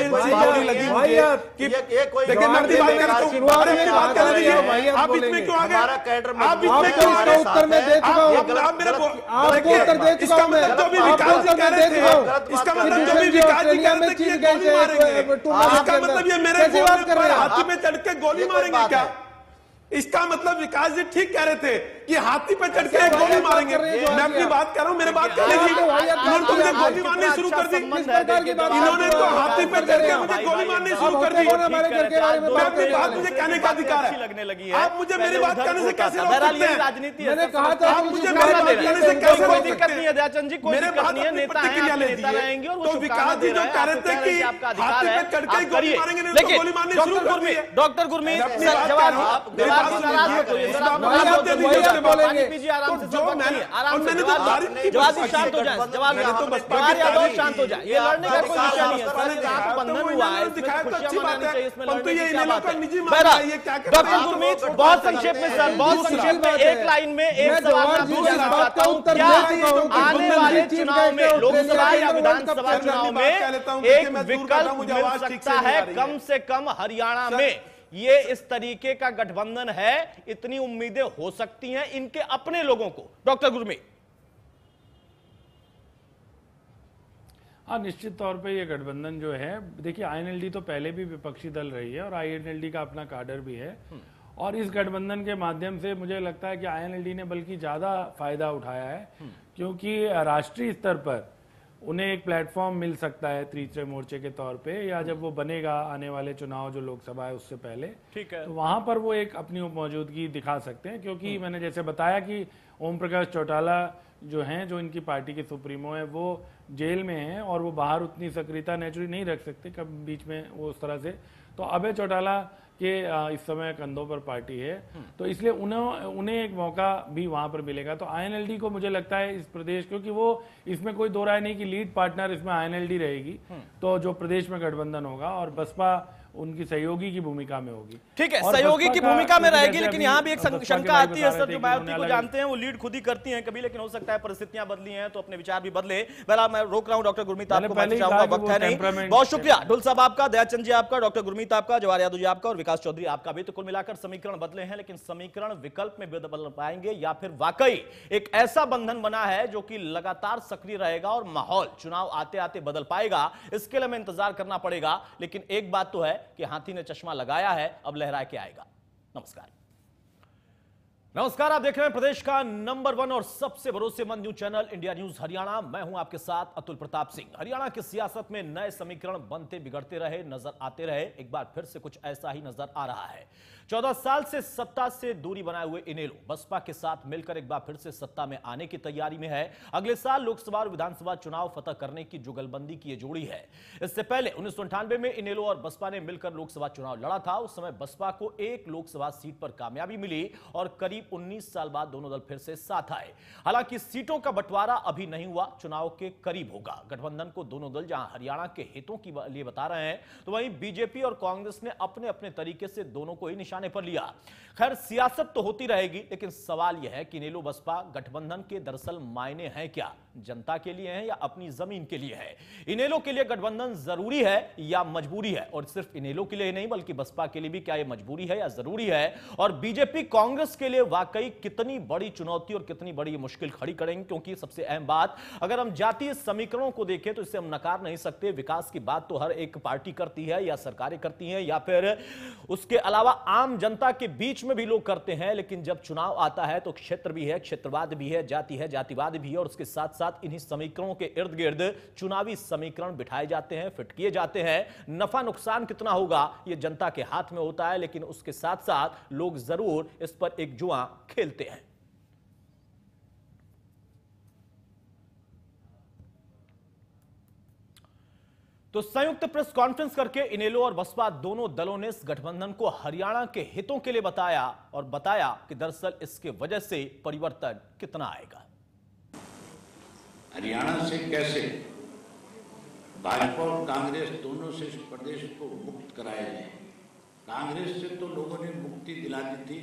लगी मुझे कि ये कोई देखिए, मैं अपनी बात कर रहा हूं, मेरी बात कर रही है, आप इसमें क्यों आ गए? हमारा कैडर आप इसमें क्यों आ गए? उत्तर में दे चुका हूं, आप मेरे को आपको उत्तर दे चुका हूं, इसका मतलब जो भी विकास जी कह रहे थे, इसका मतलब जो भी विकास जी कह रहे थे कि ये गोली मारेंगे, इसका मतलब ये मेरे हाथी में चढ़ के गोली मारेंगे क्या? इसका मतलब विकास जी ठीक कह रहे थे कि हाथी पे चढ़ के गोली मारेंगे। मैं अपनी बात कर रहा हूँ, मेरे बात करने की, इन्होंने तो मुझे गोली मारनी शुरू कर दी। इन्होंने तो हाथी पे चढ़ के मुझे गोली मारनी शुरू कर दी। मैं अपनी बात मुझे कहने का अधिकार है, आप मुझे मेरी बात करने से कैसे रोक सकते हैं? राजनीति मैंने कहा था आप मुझे मेरी बात करने से कैसे रोक दिक्कत नहीं है दयाचंद जी, कोई दिक्कत नहीं है, नेता प्रतिक्रिया ले रहेंगे और तो विकास जी जो कह रहे थे कि हाथी पे चढ़ के गोली मारेंगे, गोली मारनी शुरू कर दी। डॉक्टर गुरमीत नाराज मत होइए, इस सर, बात आप में नाराज आप मत दे होइए, दीजिए, आप बोलेंगे। पानी पीजिए आराम से, तो सब जो बात मैंने- करिए, आराम और से, मैंने तो जवाब तारीफ की जवाब बसपा शांत हो की। जाए, जवाब मैंने तो बसपा जवाहर की यादव तारीफ शांत हो की। जाए, ये लड़ने का कोई विषय नहीं है सर, आपने ये दिखाया, रात बंधन तो हुआ है, इन्होंने इसमें दिखाया तो खुशियां अच्छी मनानी बात है, चाहिए, इसमें परंतु लड़ने ये की क्या इनेलो बात का है? निजी बहरहाल, मामला है, ये क्या क्या डॉक्टर बात गुरमीत, है? बहुत संक्षेप में सर, बहुत दूसरी संक्षेप में बात एक है। लाइन में एक मैं सवाल जवाहर मैं जी पूछना की बात चाहता का हूं, उत्तर क्या दे चुका हूं कि आने गठबंधन वाले की चुनाव में, टीम लोकसभा के या वर्ल्ड विधानसभा कप के चुनाव बात में कह लेता हूं, एक देखिए मैं दूर करता विकल्प हूं, मुझे मिल आवाज ठीक से सकता नहीं आ है रही कम से कम हरियाणा में। ये इस तरीके का गठबंधन है, इतनी उम्मीदें हो सकती हैं इनके अपने लोगों को। डॉक्टर गुरमीत, हाँ, निश्चित तौर पे ये गठबंधन जो है, देखिए आईएनएलडी तो पहले भी विपक्षी दल रही है और आईएनएलडी का अपना काडर भी है, और इस गठबंधन के माध्यम से मुझे लगता है कि आईएनएलडी ने बल्कि ज्यादा फायदा उठाया है, क्योंकि राष्ट्रीय स्तर पर उन्हें एक प्लेटफॉर्म मिल सकता है तीसरे मोर्चे के तौर पे, या जब वो बनेगा आने वाले चुनाव जो लोकसभा है उससे पहले, ठीक है, तो वहां पर वो एक अपनी मौजूदगी दिखा सकते हैं। क्योंकि मैंने जैसे बताया कि ओम प्रकाश चौटाला जो हैं, जो इनकी पार्टी के सुप्रीमो हैं, वो जेल में हैं और वो बाहर उतनी सक्रियता नेचुरली नहीं रख सकते कभी बीच में वो उस तरह से, तो अभय चौटाला के इस समय कंधों पर पार्टी है, तो इसलिए उन्हें एक मौका भी वहां पर मिलेगा। तो आईएनएलडी को मुझे लगता है इस प्रदेश, क्योंकि वो इसमें कोई दो राय नहीं कि लीड पार्टनर इसमें आईएनएलडी रहेगी, तो जो प्रदेश में गठबंधन होगा और बसपा उनकी सहयोगी की भूमिका में होगी। ठीक है, और सहयोगी बसपा की का भूमिका में जैसे रहेगी, अभी लेकिन यहाँ भी एक बसपा के शंका भाई आती है बता सर, रहे जो थे कि मायावती उन्होंने को अलग- जानते हैं वो लीड खुद ही करती हैं कभी, लेकिन हो सकता है परिस्थितियां बदली हैं तो अपने विचार भी बदले। बहरहाल मैं रोक रहा हूं डॉक्टर गुरमीत, आपको पहले माफी ही चाहूंगा, कहा कि वक्त वो है नहीं। temperament बहुत शुक्रिया ढुल साहब आपका, दयाचंद जी आपका, डॉक्टर गुरमीत आपका, जवाहर यादव जी आपका और विकास चौधरी आपका भी। तो कुल मिलाकर समीकरण बदले हैं, लेकिन समीकरण विकल्प में बदल पाएंगे या फिर वाकई एक ऐसा बंधन बना है जो कि लगातार सक्रिय रहेगा और माहौल चुनाव आते आते बदल पाएगा, इसके लिए हमें इंतजार करना पड़ेगा। लेकिन एक बात तो है कि हाथी ने चश्मा लगाया है, अब लहरा के आएगा। नमस्कार, नमस्कार, आप देख रहे हैं प्रदेश का नंबर 1 और सबसे भरोसेमंद news channel India news Haryana. मैं हूं आपके साथ अतुल प्रताप सिंह। हरियाणा की सियासत में नए समीकरण बनते बिगड़ते रहे, नजर आते रहे, एक बार फिर से कुछ ऐसा ही नजर आ रहा है। 14 साल से सत्ता से दूरी बनाए हुए इनेलो बसपा के साथ मिलकर एक बार फिर से सत्ता में आने की तैयारी में है। अगले साल लोकसभा और विधानसभा चुनाव फतह करने की जुगलबंदी की ये जोड़ी है। इससे पहले 1998 में इनेलो और बसपा ने मिलकर लोकसभा चुनाव लड़ा था। उस समय बसपा को एक लोकसभा सीट पर कामयाबी मिली और करीब 19 साल बाद दोनों दल फिर से साथ आए। हालांकि सीटों का बंटवारा अभी नहीं हुआ, चुनाव के करीब होगा। गठबंधन को दोनों दल जहां हरियाणा के हितों के लिए बता रहे हैं, तो वहीं बीजेपी और कांग्रेस ने अपने अपने तरीके से दोनों को ही निशाने पर लिया। खैर, सियासत तो होती रहेगी, लेकिन सवाल यह है कि इनेलो बसपा गठबंधन के दरअसल मायने हैं क्या? जनता के लिए है या अपनी जमीन के लिए है? इनेलो के लिए गठबंधन जरूरी है या मजबूरी है? और सिर्फ इनेलो के लिए नहीं बल्कि बसपा के लिए भी क्या यह मजबूरी है या जरूरी है? और बीजेपी कांग्रेस के लिए वाकई कितनी बड़ी चुनौती और कितनी बड़ी मुश्किल खड़ी करेंगे? क्योंकि सबसे अहम बात, अगर हम जातीय समीकरणों को देखें तो इसे हम नकार नहीं सकते। विकास की बात तो हर एक पार्टी करती है या सरकारें करती हैं या फिर उसके अलावा आम जनता के बीच में भी लोग करते हैं, लेकिन जब चुनाव आता है तो क्षेत्र भी है, क्षेत्रवाद भी है, जातिवाद भी है, और उसके साथ साथ इन्हीं समीकरणों के इर्द गिर्द चुनावी समीकरण बिठाए जाते हैं, फिट किए जाते हैं। नफा नुकसान कितना होगा यह जनता के हाथ में होता है, लेकिन उसके साथ साथ लोग जरूर इस पर एक जुआ खेलते हैं। तो संयुक्त प्रेस कॉन्फ्रेंस करके इनेलो और बसपा दोनों दलों ने इस गठबंधन को हरियाणा के हितों के लिए बताया और बताया कि दरअसल इसके वजह से परिवर्तन कितना आएगा। हरियाणा से कैसे भाजपा और कांग्रेस दोनों से इस प्रदेश को मुक्त कराया जाए। कांग्रेस से तो लोगों ने मुक्ति दिला दी थी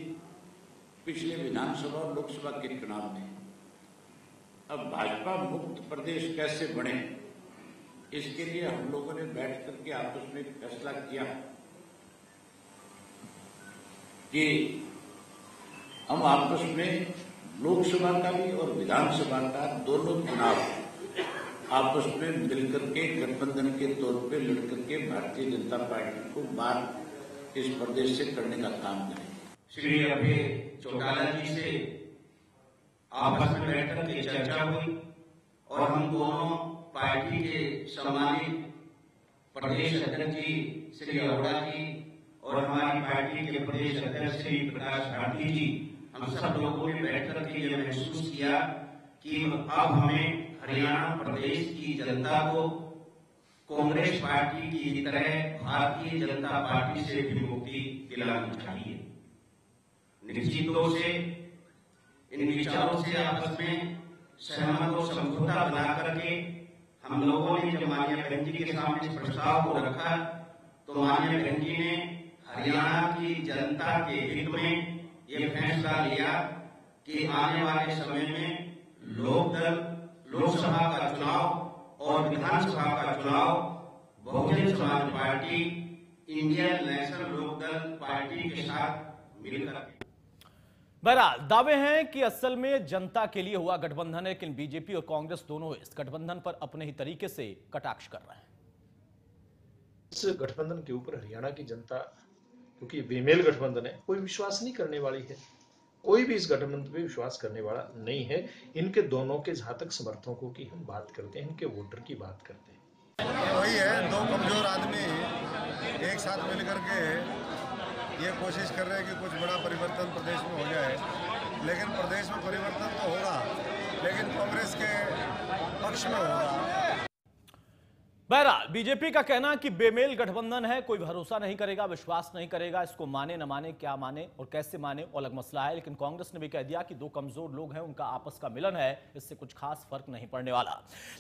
पिछले विधानसभा और लोकसभा के चुनाव में। अब भाजपा मुक्त प्रदेश कैसे बने, इसके लिए हम लोगों ने बैठ करके आपस में फैसला किया कि हम आपस में लोकसभा का भी और विधानसभा का दोनों चुनाव आपस में मिलकर के गठबंधन के तौर पे लड़कर के भारतीय जनता पार्टी को बाहर इस प्रदेश से करने का काम करें। श्री अभय चौटाला जी से आपस में बैठकर के चर्चा हुई और हम दोनों पार्टी के सम्मानित प्रदेश अध्यक्ष जी श्री अरोड़ा जी और हमारी पार्टी के प्रदेश अध्यक्ष श्री प्रकाश भारती जी, हम सब लोगों ने बैठकर के ये महसूस किया कि अब हमें हरियाणा प्रदेश की जनता को कांग्रेस पार्टी की तरह भारतीय जनता पार्टी से भी मुक्ति दिलानी चाहिए। निश्चितों से, इन विचारों से आपस में सहमत और समझौता बना करके हम लोगों ने जब माननीय बहन जी के सामने इस प्रस्ताव को रखा तो माननीय बहन जी ने हरियाणा की जनता के हित में ये फैसला लिया कि आने वाले समय में लोकसभा का चुनाव और विधानसभा का चुनाव Bahujan Samaj Party Indian National Lokdal Party के साथ मिलकर। बहरहाल दावे हैं कि असल में जनता के लिए हुआ गठबंधन है, लेकिन बीजेपी और कांग्रेस दोनों इस गठबंधन पर अपने ही तरीके से कटाक्ष कर रहे हैं। इस गठबंधन के ऊपर हरियाणा की जनता, क्योंकि बेमेल गठबंधन है, कोई विश्वास नहीं करने वाली है। कोई भी इस गठबंधन पे विश्वास करने वाला नहीं है। इनके दोनों के जहां तक समर्थकों की हम बात करते हैं, इनके वोटर की बात करते हैं, वही है, दो कमजोर आदमी एक साथ मिलकर के ये कोशिश कर रहे हैं कि कुछ बड़ा परिवर्तन प्रदेश में हो जाए। लेकिन प्रदेश में परिवर्तन तो होगा, लेकिन कांग्रेस के पक्ष में होगा। बहरहाल बीजेपी का कहना कि बेमेल गठबंधन है, कोई भरोसा नहीं करेगा, विश्वास नहीं करेगा, इसको माने न माने, क्या माने और कैसे माने वो अलग मसला है। लेकिन कांग्रेस ने भी कह दिया कि दो कमजोर लोग हैं, उनका आपस का मिलन है, इससे कुछ खास फर्क नहीं पड़ने वाला।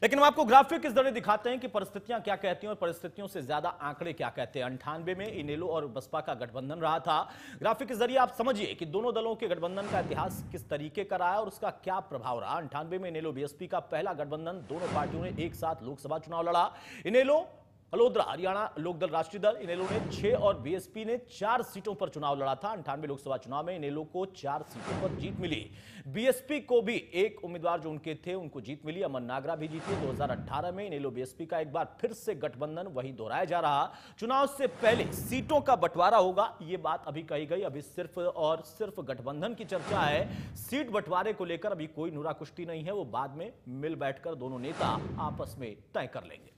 लेकिन हम आपको ग्राफिक इस जरिए दिखाते हैं कि परिस्थितियां क्या कहती हैं और परिस्थितियों से ज्यादा आंकड़े क्या कहते हैं। 98 में इनेलो और बसपा का गठबंधन रहा था। ग्राफिक के जरिए आप समझिए कि दोनों दलों के गठबंधन का इतिहास किस तरीके का रहा और उसका क्या प्रभाव रहा। 98 में इनेलो बीएसपी का पहला गठबंधन, दोनों पार्टियों ने एक साथ लोकसभा चुनाव लड़ा। इनेलो अलोद्रा हरियाणा लोकदल राष्ट्रीय दल, इनेलो ने 6 और बीएसपी ने 4 सीटों पर चुनाव लड़ा था। 98 लोकसभा चुनाव में इनेलो को 4 सीटों पर जीत मिली। बीएसपी को भी एक उम्मीदवार जो उनके थे उनको जीत मिली, अमन नागरा भी जीते। 2018 में इनेलो बीएसपी का एक बार फिर से गठबंधन वही दोहराया जा रहा। चुनाव से पहले सीटों का बंटवारा होगा, ये बात अभी कही गई। अभी सिर्फ और सिर्फ गठबंधन की चर्चा है। सीट बंटवारे को लेकर अभी कोई नुरा कुश्ती नहीं है, वो बाद में मिल बैठकर दोनों नेता आपस में तय कर लेंगे।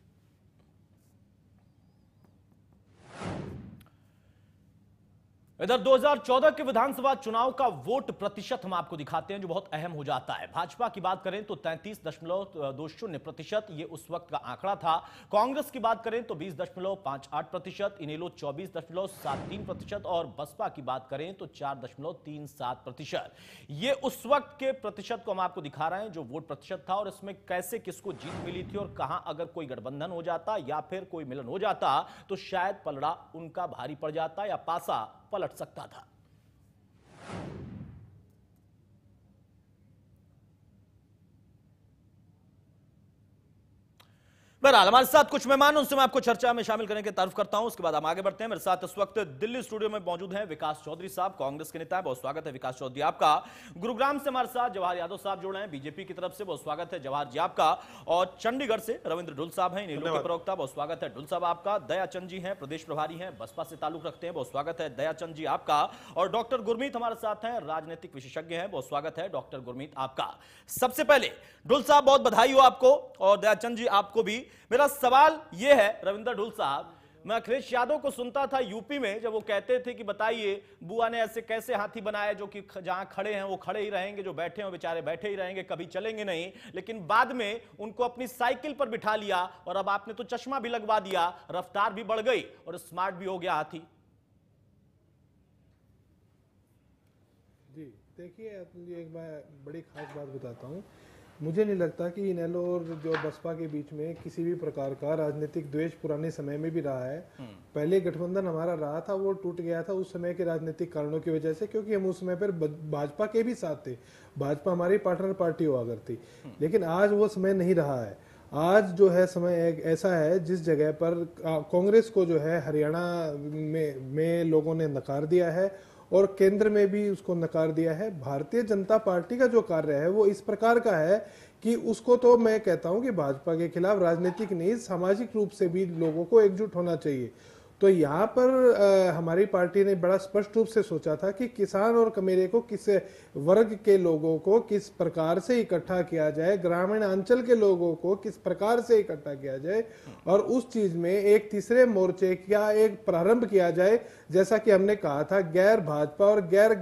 इधर 2014 के विधानसभा चुनाव का वोट प्रतिशत हम आपको दिखाते हैं, जो बहुत अहम हो जाता है। भाजपा की बात करें तो 33.20% ये उस वक्त का आंकड़ा था। कांग्रेस की बात करें तो 20.58%, इनेलो 24.73% और बसपा की बात करें तो 4.37%। ये उस वक्त के प्रतिशत को हम आपको दिखा रहे हैं, जो वोट प्रतिशत था और इसमें कैसे किसको जीत मिली थी और कहां अगर कोई गठबंधन हो जाता या फिर कोई मिलन हो जाता तो शायद पलड़ा उनका भारी पड़ जाता या पासा पलट सकता था। बहरहाल हमारे साथ कुछ मेहमान, उनसे मैं आपको चर्चा में शामिल करने की तारीफ करता हूं। उसके बाद हम आगे बढ़ते हैं। मेरे साथ इस वक्त दिल्ली स्टूडियो में मौजूद हैं विकास चौधरी साहब, कांग्रेस के नेता है, बहुत स्वागत है विकास चौधरी आपका। गुरुग्राम से हमारे साथ जवाहर यादव साहब जुड़ रहे हैं बीजेपी की तरफ से, बहुत स्वागत है जवाहर जी आपका। और चंडीगढ़ से रविंद्र ढुल साहब हैं, इनेलो के प्रवक्ता, बहुत स्वागत है ढुल साहब आपका। दयाचंद जी हैं, प्रदेश प्रभारी हैं, बसपा से ताल्लुक रखते हैं, बहुत स्वागत है दयाचंद जी आपका। और डॉक्टर गुरमीत हमारे साथ हैं, राजनीतिक विशेषज्ञ हैं, बहुत स्वागत है डॉक्टर गुरमीत आपका। सबसे पहले ढुल साहब बहुत बधाई हो आपको और दयाचंद जी आपको भी। मेरा सवाल यह है रविंद्र ढुल साहब, मैं अखिलेश यादव को सुनता था यूपी में जब वो कहते थे कि बताइए बुआ ने ऐसे कैसे हाथी बनाए जो कि जहां खड़े हैं वो खड़े ही रहेंगे, जो बैठे हैं बेचारे बैठे ही रहेंगे, कभी चलेंगे नहीं। लेकिन बाद में उनको अपनी साइकिल पर बिठा लिया और अब आपने तो चश्मा भी लगवा दिया, रफ्तार भी बढ़ गई और स्मार्ट भी हो गया हाथी। जी देखिए, एक बड़ी खास बात बताता हूँ। मुझे नहीं लगता कि इनेलो और जो बसपा के बीच में किसी भी प्रकार का राजनीतिक द्वेष पुराने समय में भी रहा है। पहले गठबंधन हमारा रहा था, वो टूट गया था उस समय के राजनीतिक कारणों की वजह से, क्योंकि हम उस समय पर भाजपा के भी साथ थे, भाजपा हमारी पार्टनर पार्टी हुआ करती। लेकिन आज वो समय नहीं रहा है। आज जो है समय एक ऐसा है जिस जगह पर कांग्रेस को जो है हरियाणा में लोगों ने नकार दिया है और केंद्र में भी उसको नकार दिया है। भारतीय जनता पार्टी का जो कार्य है वो इस प्रकार का है कि उसको तो मैं कहता हूं कि भाजपा के खिलाफ राजनीतिक नहीं, सामाजिक रूप से भी लोगों को एकजुट होना चाहिए। तो यहाँ पर हमारी पार्टी ने बड़ा स्पष्ट रूप से सोचा था कि किसान और कमेरे को किस वर्ग के लोगों को किस प्रकार से इकट्ठा किया जाए, ग्रामीण अंचल के लोगों को किस प्रकार से इकट्ठा किया जाए और उस चीज में एक तीसरे मोर्चे का एक प्रारंभ किया जाए। जैसा कि हमने कहा था, गैर भाजपा और गैर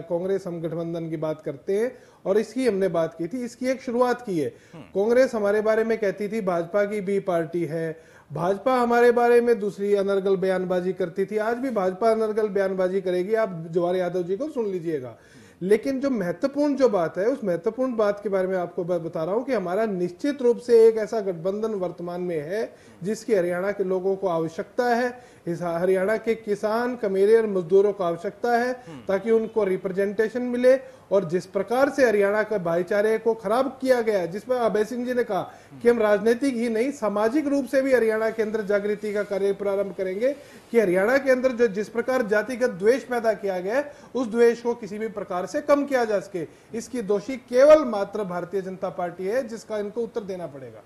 कांग्रेस हम गठबंधन की बात करते हैं और इसकी हमने बात की थी, इसकी एक शुरुआत की है। कांग्रेस हमारे बारे में कहती थी भाजपा की बी पार्टी है, भाजपा हमारे बारे में दूसरी अनर्गल बयानबाजी करती थी, आज भी भाजपा अनर्गल बयानबाजी करेगी, आप जवाहर यादव जी को सुन लीजिएगा। लेकिन जो महत्वपूर्ण जो बात है, उस महत्वपूर्ण बात के बारे में आपको बता रहा हूं कि हमारा निश्चित रूप से एक ऐसा गठबंधन वर्तमान में है जिसकी हरियाणा के लोगों को आवश्यकता है, इस हरियाणा के किसान, कमेरे और मजदूरों को आवश्यकता है, ताकि उनको रिप्रेजेंटेशन मिले। और जिस प्रकार से हरियाणा के भाईचारे को खराब किया गया है, जिसमें अभय सिंह जी ने कहा कि हम राजनीतिक ही नहीं सामाजिक रूप से भी हरियाणा के अंदर जागृति का कार्य प्रारंभ करेंगे, कि हरियाणा के अंदर जो जिस प्रकार जातिगत द्वेष पैदा किया गया है, उस द्वेष को किसी भी प्रकार से कम किया जा सके। इसकी दोषी केवल मात्र भारतीय जनता पार्टी है, जिसका इनको उत्तर देना पड़ेगा।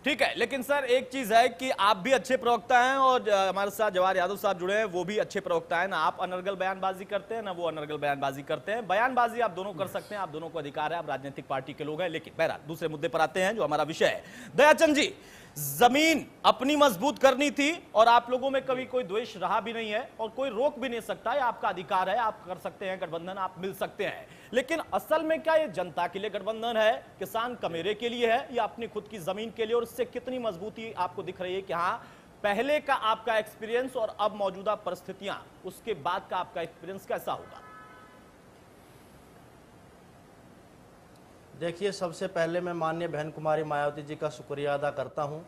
ठीक है, लेकिन सर एक चीज है कि आप भी अच्छे प्रवक्ता हैं और हमारे साथ जवाहर यादव साहब जुड़े हैं, वो भी अच्छे प्रवक्ता हैं। ना आप अनर्गल बयानबाजी करते हैं, ना वो अनर्गल बयानबाजी करते हैं। बयानबाजी आप दोनों कर सकते हैं, आप दोनों को अधिकार है, आप राजनीतिक पार्टी के लोग हैं। लेकिन बहरहाल दूसरे मुद्दे पर आते हैं जो हमारा विषय है। दयाचंद जी, जमीन अपनी मजबूत करनी थी और आप लोगों में कभी कोई द्वेष रहा भी नहीं है और कोई रोक भी नहीं सकता है, आपका अधिकार है, आप कर सकते हैं गठबंधन, आप मिल सकते हैं। लेकिन असल में क्या ये जनता के लिए गठबंधन है, किसान कमेरे के लिए है, या अपनी खुद की जमीन के लिए? और इससे कितनी मजबूती आपको दिख रही है कि हाँ, पहले का आपका एक्सपीरियंस और अब मौजूदा परिस्थितियां, उसके बाद का आपका एक्सपीरियंस कैसा होगा? देखिए, सबसे पहले मैं माननीय बहन कुमारी मायावती जी का शुक्रिया अदा करता हूं।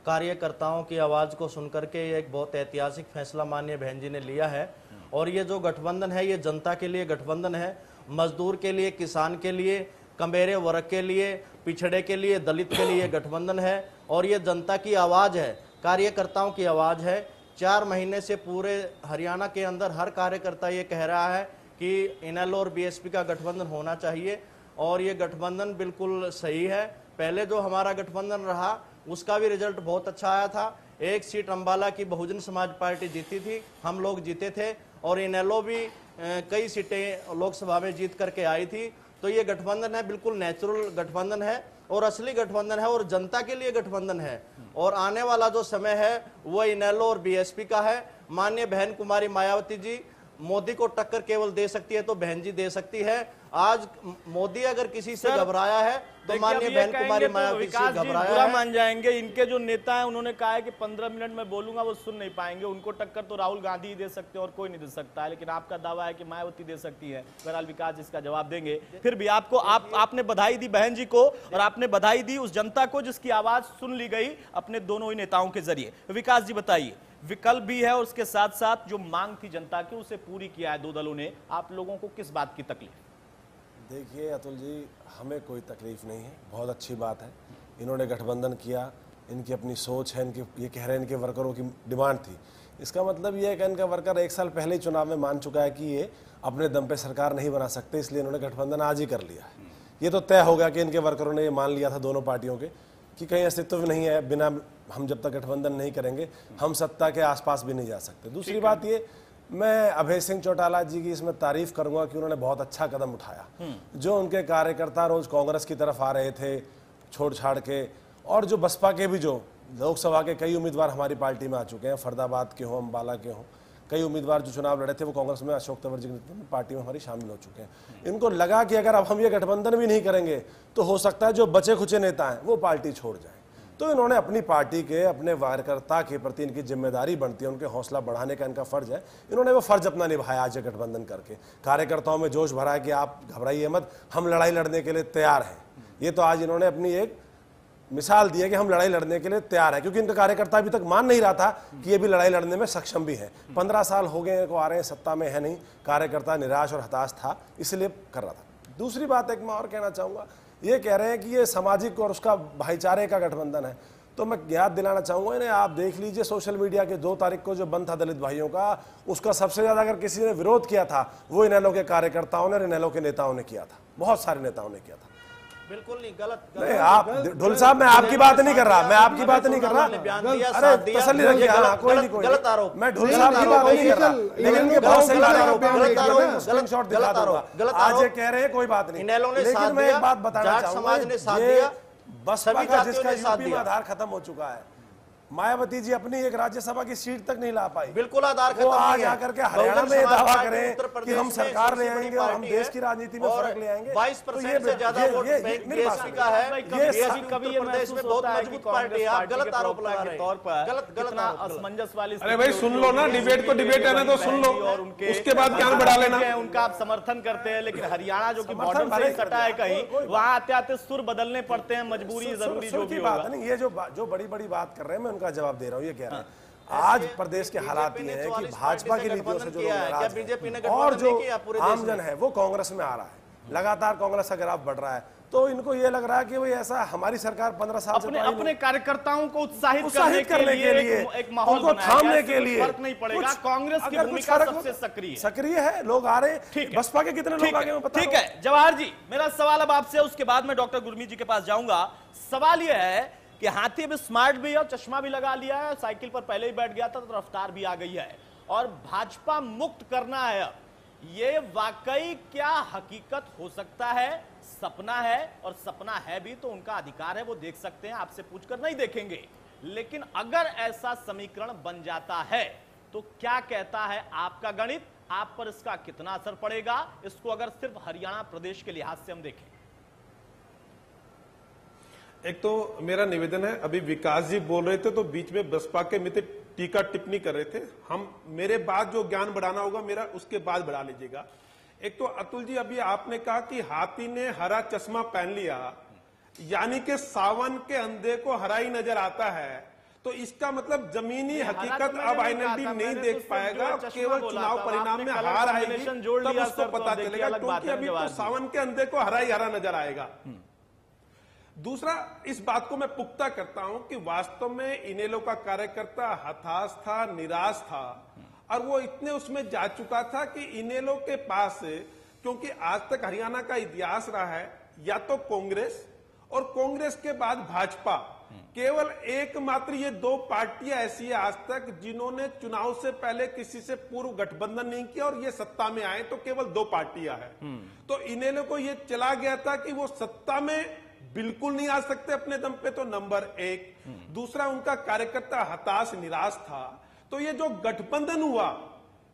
कार्यकर्ताओं की आवाज़ को सुनकर के एक बहुत ऐतिहासिक फैसला माननीय बहन जी ने लिया है। और ये जो गठबंधन है, ये जनता के लिए गठबंधन है, मजदूर के लिए, किसान के लिए, कमेरे वर्ग के लिए, पिछड़े के लिए, दलित के लिए गठबंधन है। और ये जनता की आवाज़ है, कार्यकर्ताओं की आवाज़ है। 4 महीने से पूरे हरियाणा के अंदर हर कार्यकर्ता ये कह रहा है कि इनेलो और बीएसपी का गठबंधन होना चाहिए, और ये गठबंधन बिल्कुल सही है। पहले जो हमारा गठबंधन रहा उसका भी रिजल्ट बहुत अच्छा आया था। 1 सीट अंबाला की बहुजन समाज पार्टी जीती थी, हम लोग जीते थे, और इनेलो भी कई सीटें लोकसभा में जीत करके आई थी। तो ये गठबंधन है, बिल्कुल नेचुरल गठबंधन है और असली गठबंधन है और जनता के लिए गठबंधन है। और आने वाला जो समय है वो इनेलो और बीएसपी का है। माननीय बहन कुमारी मायावती जी मोदी को टक्कर केवल दे सकती है तो बहन जी दे सकती है। आज मोदी अगर किसी से घबराया है तो माननीय बहन कुमारी मायावती से घबराया बुरा है। मान जाएंगे। इनके जो नेता हैं उन्होंने कहा है कि 15 मिनट में बोलूंगा, वो सुन नहीं पाएंगे। उनको टक्कर तो राहुल गांधी ही दे सकते हैं और कोई नहीं दे सकता है, लेकिन आपका दावा है कि मायावती दे सकती है। बहरहाल विकास इसका जवाब देंगे। फिर भी आपको आपने बधाई दी बहन जी को और आपने बधाई दी उस जनता को जिसकी आवाज सुन ली गई अपने दोनों ही नेताओं के जरिए। विकास जी बताइए, विकल्प भी है और उसके साथ साथ जो मांग थी जनता की उसे पूरी किया है दो दलों ने, आप लोगों को किस बात की तकलीफ? देखिए अतुल जी, हमें कोई तकलीफ नहीं है, बहुत अच्छी बात है। इन्होंने गठबंधन किया, इनकी अपनी सोच है, इनकी ये कह रहे हैं इनके वर्करों की डिमांड थी। इसका मतलब ये है कि इनका वर्कर 1 साल पहले ही चुनाव में मान चुका है कि ये अपने दम पे सरकार नहीं बना सकते, इसलिए इन्होंने गठबंधन आज ही कर लिया है। ये तो तय हो गया कि इनके वर्करों ने ये मान लिया था दोनों पार्टियों के कि कहीं अस्तित्व नहीं है, बिना हम जब तक गठबंधन नहीं करेंगे हम सत्ता के आसपास भी नहीं जा सकते। दूसरी बात ये, मैं अभय सिंह चौटाला जी की इसमें तारीफ करूंगा कि उन्होंने बहुत अच्छा कदम उठाया। जो उनके कार्यकर्ता रोज कांग्रेस की तरफ आ रहे थे छोड़ छाड़ के, और जो बसपा के भी जो लोकसभा के कई उम्मीदवार हमारी पार्टी में आ चुके हैं, फरीदाबाद के हों, अम्बाला के हों, कई उम्मीदवार जो चुनाव लड़े थे वो कांग्रेस में अशोक तंवर जी की पार्टी में हमारी शामिल हो चुके हैं। इनको लगा कि अगर अब हम ये गठबंधन भी नहीं करेंगे तो हो सकता है जो बचे खुचे नेता हैं वो पार्टी छोड़ जाएं। तो इन्होंने अपनी पार्टी के, अपने कार्यकर्ता के प्रति इनकी जिम्मेदारी बनती है, उनके हौसला बढ़ाने का इनका फर्ज है, इन्होंने वो फर्ज अपना निभाया आज गठबंधन करके। कार्यकर्ताओं में जोश भरा है कि आप घबराइए मत, हम लड़ाई लड़ने के लिए तैयार हैं। ये तो आज इन्होंने अपनी एक मिसाल दी है कि हम लड़ाई लड़ने के लिए तैयार हैं, क्योंकि इनका कार्यकर्ता अभी तक मान नहीं रहा था कि ये भी लड़ाई लड़ने में सक्षम भी है। 15 साल हो गए को आ रहे हैं, सत्ता में है नहीं, कार्यकर्ता निराश और हताश था, इसलिए कर रहा था। दूसरी बात एक मैं और कहना चाहूँगा, ये कह रहे हैं कि ये सामाजिक और उसका भाईचारे का गठबंधन है, तो मैं याद दिलाना चाहूँगा इन्हें, आप देख लीजिए सोशल मीडिया के 2 तारीख को जो बंद था दलित भाइयों का, उसका सबसे ज़्यादा अगर किसी ने विरोध किया था वो इनेलो के कार्यकर्ताओं ने और इनेलो के नेताओं ने किया था, बहुत सारे नेताओं ने किया था। बिल्कुल नहीं, गलत नहीं, आप ढुल साहब, मैं आपकी बात नहीं कर रहा, मैं आपकी बात नहीं कर रहा। अरे तसल्ली रखिए, हाँ कोई नहीं, कोई गलत आरोप, मैं ढुल साहब की बात नहीं कर रहा, लेकिन इनके बहुत से स्क्रीनशॉट दिखा दूंगा। आज ये कह रहे हैं कोई बात नहीं, लेकिन मैं एक बात बताना चाहूंगा, ये बसपा का जिसका यूपी में आधार खत्म हो चुका है, मायावती जी अपनी एक राज्यसभा की सीट तक नहीं ला पाई। बिल्कुल आधार वो खत्म आज नहीं है। आकर के हरियाणा बहुजन में ये समाज दावा पार्टी करें उत्तर कि प्रदेश हम में सरकार ले सबसे बड़ी आएंगे और हम पार्टी देश है की राजनीति में और फर्क ले आएंगे। 22% से ज्यादा वोट बैंक बीएसपी का है। बीएसपी उत्तर प्रदेश में बहुत मजबूत पार्टी है। आप गलत आरोप लगा रहे हैं, गलत असमंजस वाली। अरे भाई सुन लो ना, डिबेट को डिबेट आने तो सुन लो, और उनके उसके बाद ज्ञान बढ़ा लेना। उनका आप समर्थन करते हैं, लेकिन हरियाणा जो कि बॉर्डर से सटा है कहीं, वहां आते आते सुर बदलने पड़ते हैं, मजबूरी जरूरी जो भी बात है नहीं। ये जो बड़ी बड़ी बात कर रहे हैं मैं उनका जवाब दे रहा हूँ। ये कह रहे हैं आज प्रदेश के हालात ये हैं कि भाजपा की नीतियों से जो लोग नाराज हैं और जो आमजन है वो कांग्रेस में आ रहा है, लगातार कांग्रेस का गिराव बढ़ रहा है, तो इनको ये लग रहा है कि भाई ऐसा हमारी सरकार 15 साल से अपने कार्यकर्ताओं को उत्साहित करने के लिए एक माहौल उनको थामने के लिए फर्क नहीं पड़ेगा। कांग्रेस की भूमिका सबसे सक्रिय है, लोग आ रहे हैं। बसपा के कितने लोग आगे पता ठीक है जवाहर जी, मेरा सवाल अब आपसे, उसके बाद मैं डॉक्टर गुरमीत जी के पास जाऊंगा। सवाल यह है कि हाथी अब स्मार्ट भी है और चश्मा भी लगा लिया है, साइकिल पर पहले ही बैठ गया था तो रफ्तार भी आ गई है और भाजपा मुक्त करना है अब। ये वाकई क्या हकीकत हो सकता है, सपना है? और सपना है भी तो उनका अधिकार है, वो देख सकते हैं, आपसे पूछकर नहीं देखेंगे। लेकिन अगर ऐसा समीकरण बन जाता है तो क्या कहता है आपका गणित, आप पर इसका कितना असर पड़ेगा? इसको अगर सिर्फ हरियाणा प्रदेश के लिहाज से हम देखें। एक तो मेरा निवेदन है, अभी विकास जी बोल रहे थे तो बीच में बसपा के मित्र टीका टिप्पणी कर रहे थे। हम मेरे बाद जो ज्ञान बढ़ाना होगा मेरा उसके बाद बढ़ा लीजिएगा। एक तो अतुल जी अभी आपने कहा कि हाथी ने हरा चश्मा पहन लिया, यानी कि सावन के अंधे को हरा ही नजर आता है, तो इसका मतलब जमीनी हकीकत अब आईएनएलडी नहीं देख पाएगा, केवल चुनाव परिणाम में हार आएगी तब उसको पता चलेगा, क्योंकि अभी तो सावन के अंधे को हरा ही हरा नजर आएगा। दूसरा, इस बात को मैं पुख्ता करता हूं कि वास्तव में इनेलो का कार्यकर्ता हताश था, निराश था और वो इतने उसमें जा चुका था कि इनेलो के पास, क्योंकि आज तक हरियाणा का इतिहास रहा है या तो कांग्रेस और कांग्रेस के बाद भाजपा, केवल एकमात्र ये दो पार्टियां ऐसी है आज तक जिन्होंने चुनाव से पहले किसी से पूर्व गठबंधन नहीं किया और ये सत्ता में आए तो केवल दो पार्टियां हैं। तो इनेलो को ये चला गया था कि वो सत्ता में बिल्कुल नहीं आ सकते अपने दम पे, तो नंबर एक। दूसरा, उनका कार्यकर्ता हताश निराश था। तो ये जो गठबंधन हुआ,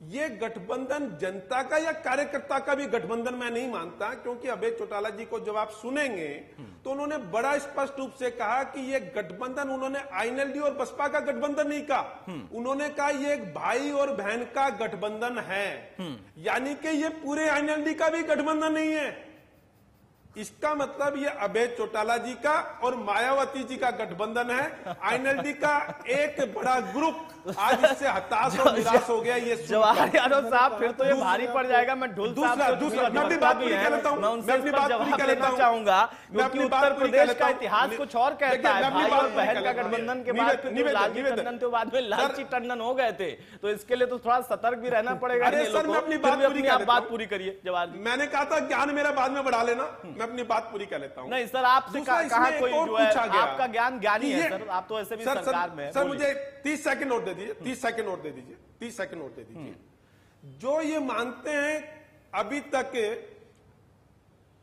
ये गठबंधन जनता का या कार्यकर्ता का भी गठबंधन मैं नहीं मानता, क्योंकि अभय चौटाला जी को जब आप सुनेंगे तो उन्होंने बड़ा स्पष्ट रूप से कहा कि ये गठबंधन, उन्होंने आईएनएलडी और बसपा का गठबंधन नहीं कहा, उन्होंने कहा ये एक भाई और बहन का गठबंधन है, यानी कि ये पूरे आईएनएलडी का भी गठबंधन नहीं है। इसका मतलब ये अभय चौटाला जी का और मायावती जी का गठबंधन है। आईएनएलडी का एक बड़ा ग्रुप आज इससे हताश और निराश हो गया। ये जवाहर यादव साहब फिर तो ये भारी पड़ जाएगा। मैं ढुल दूसरा मैं अपनी बात पूरी कर लेता हूं, मैं अपनी बात पूरी कर लेता हूं, चाहूंगा क्योंकि उत्तर प्रदेश का इतिहास कुछ और कहता है। भाई और बहन का गठबंधन के बाद फिर लालजी टंडन के बाद में लालची टंडन हो गए थे, तो इसके लिए तो थोड़ा सतर्क भी रहना पड़ेगा। सर मैं अपनी बात पूरी करिए जवाहर जी। मैंने कहा था ज्ञान मेरा बाद में बढ़ा लेना, मैं अपनी बात पूरी कर लेता हूं। नहीं सर, आपसे कहा कोई जो है आपका ज्ञान ज्ञानी है सर, आप तो ऐसे भी सरकार में। सर मुझे 30 सेकंड और दे दीजिए, 30 सेकंड और दे दीजिए, 30 सेकंड और दे दीजिए। जो ये मानते हैं अभी तक,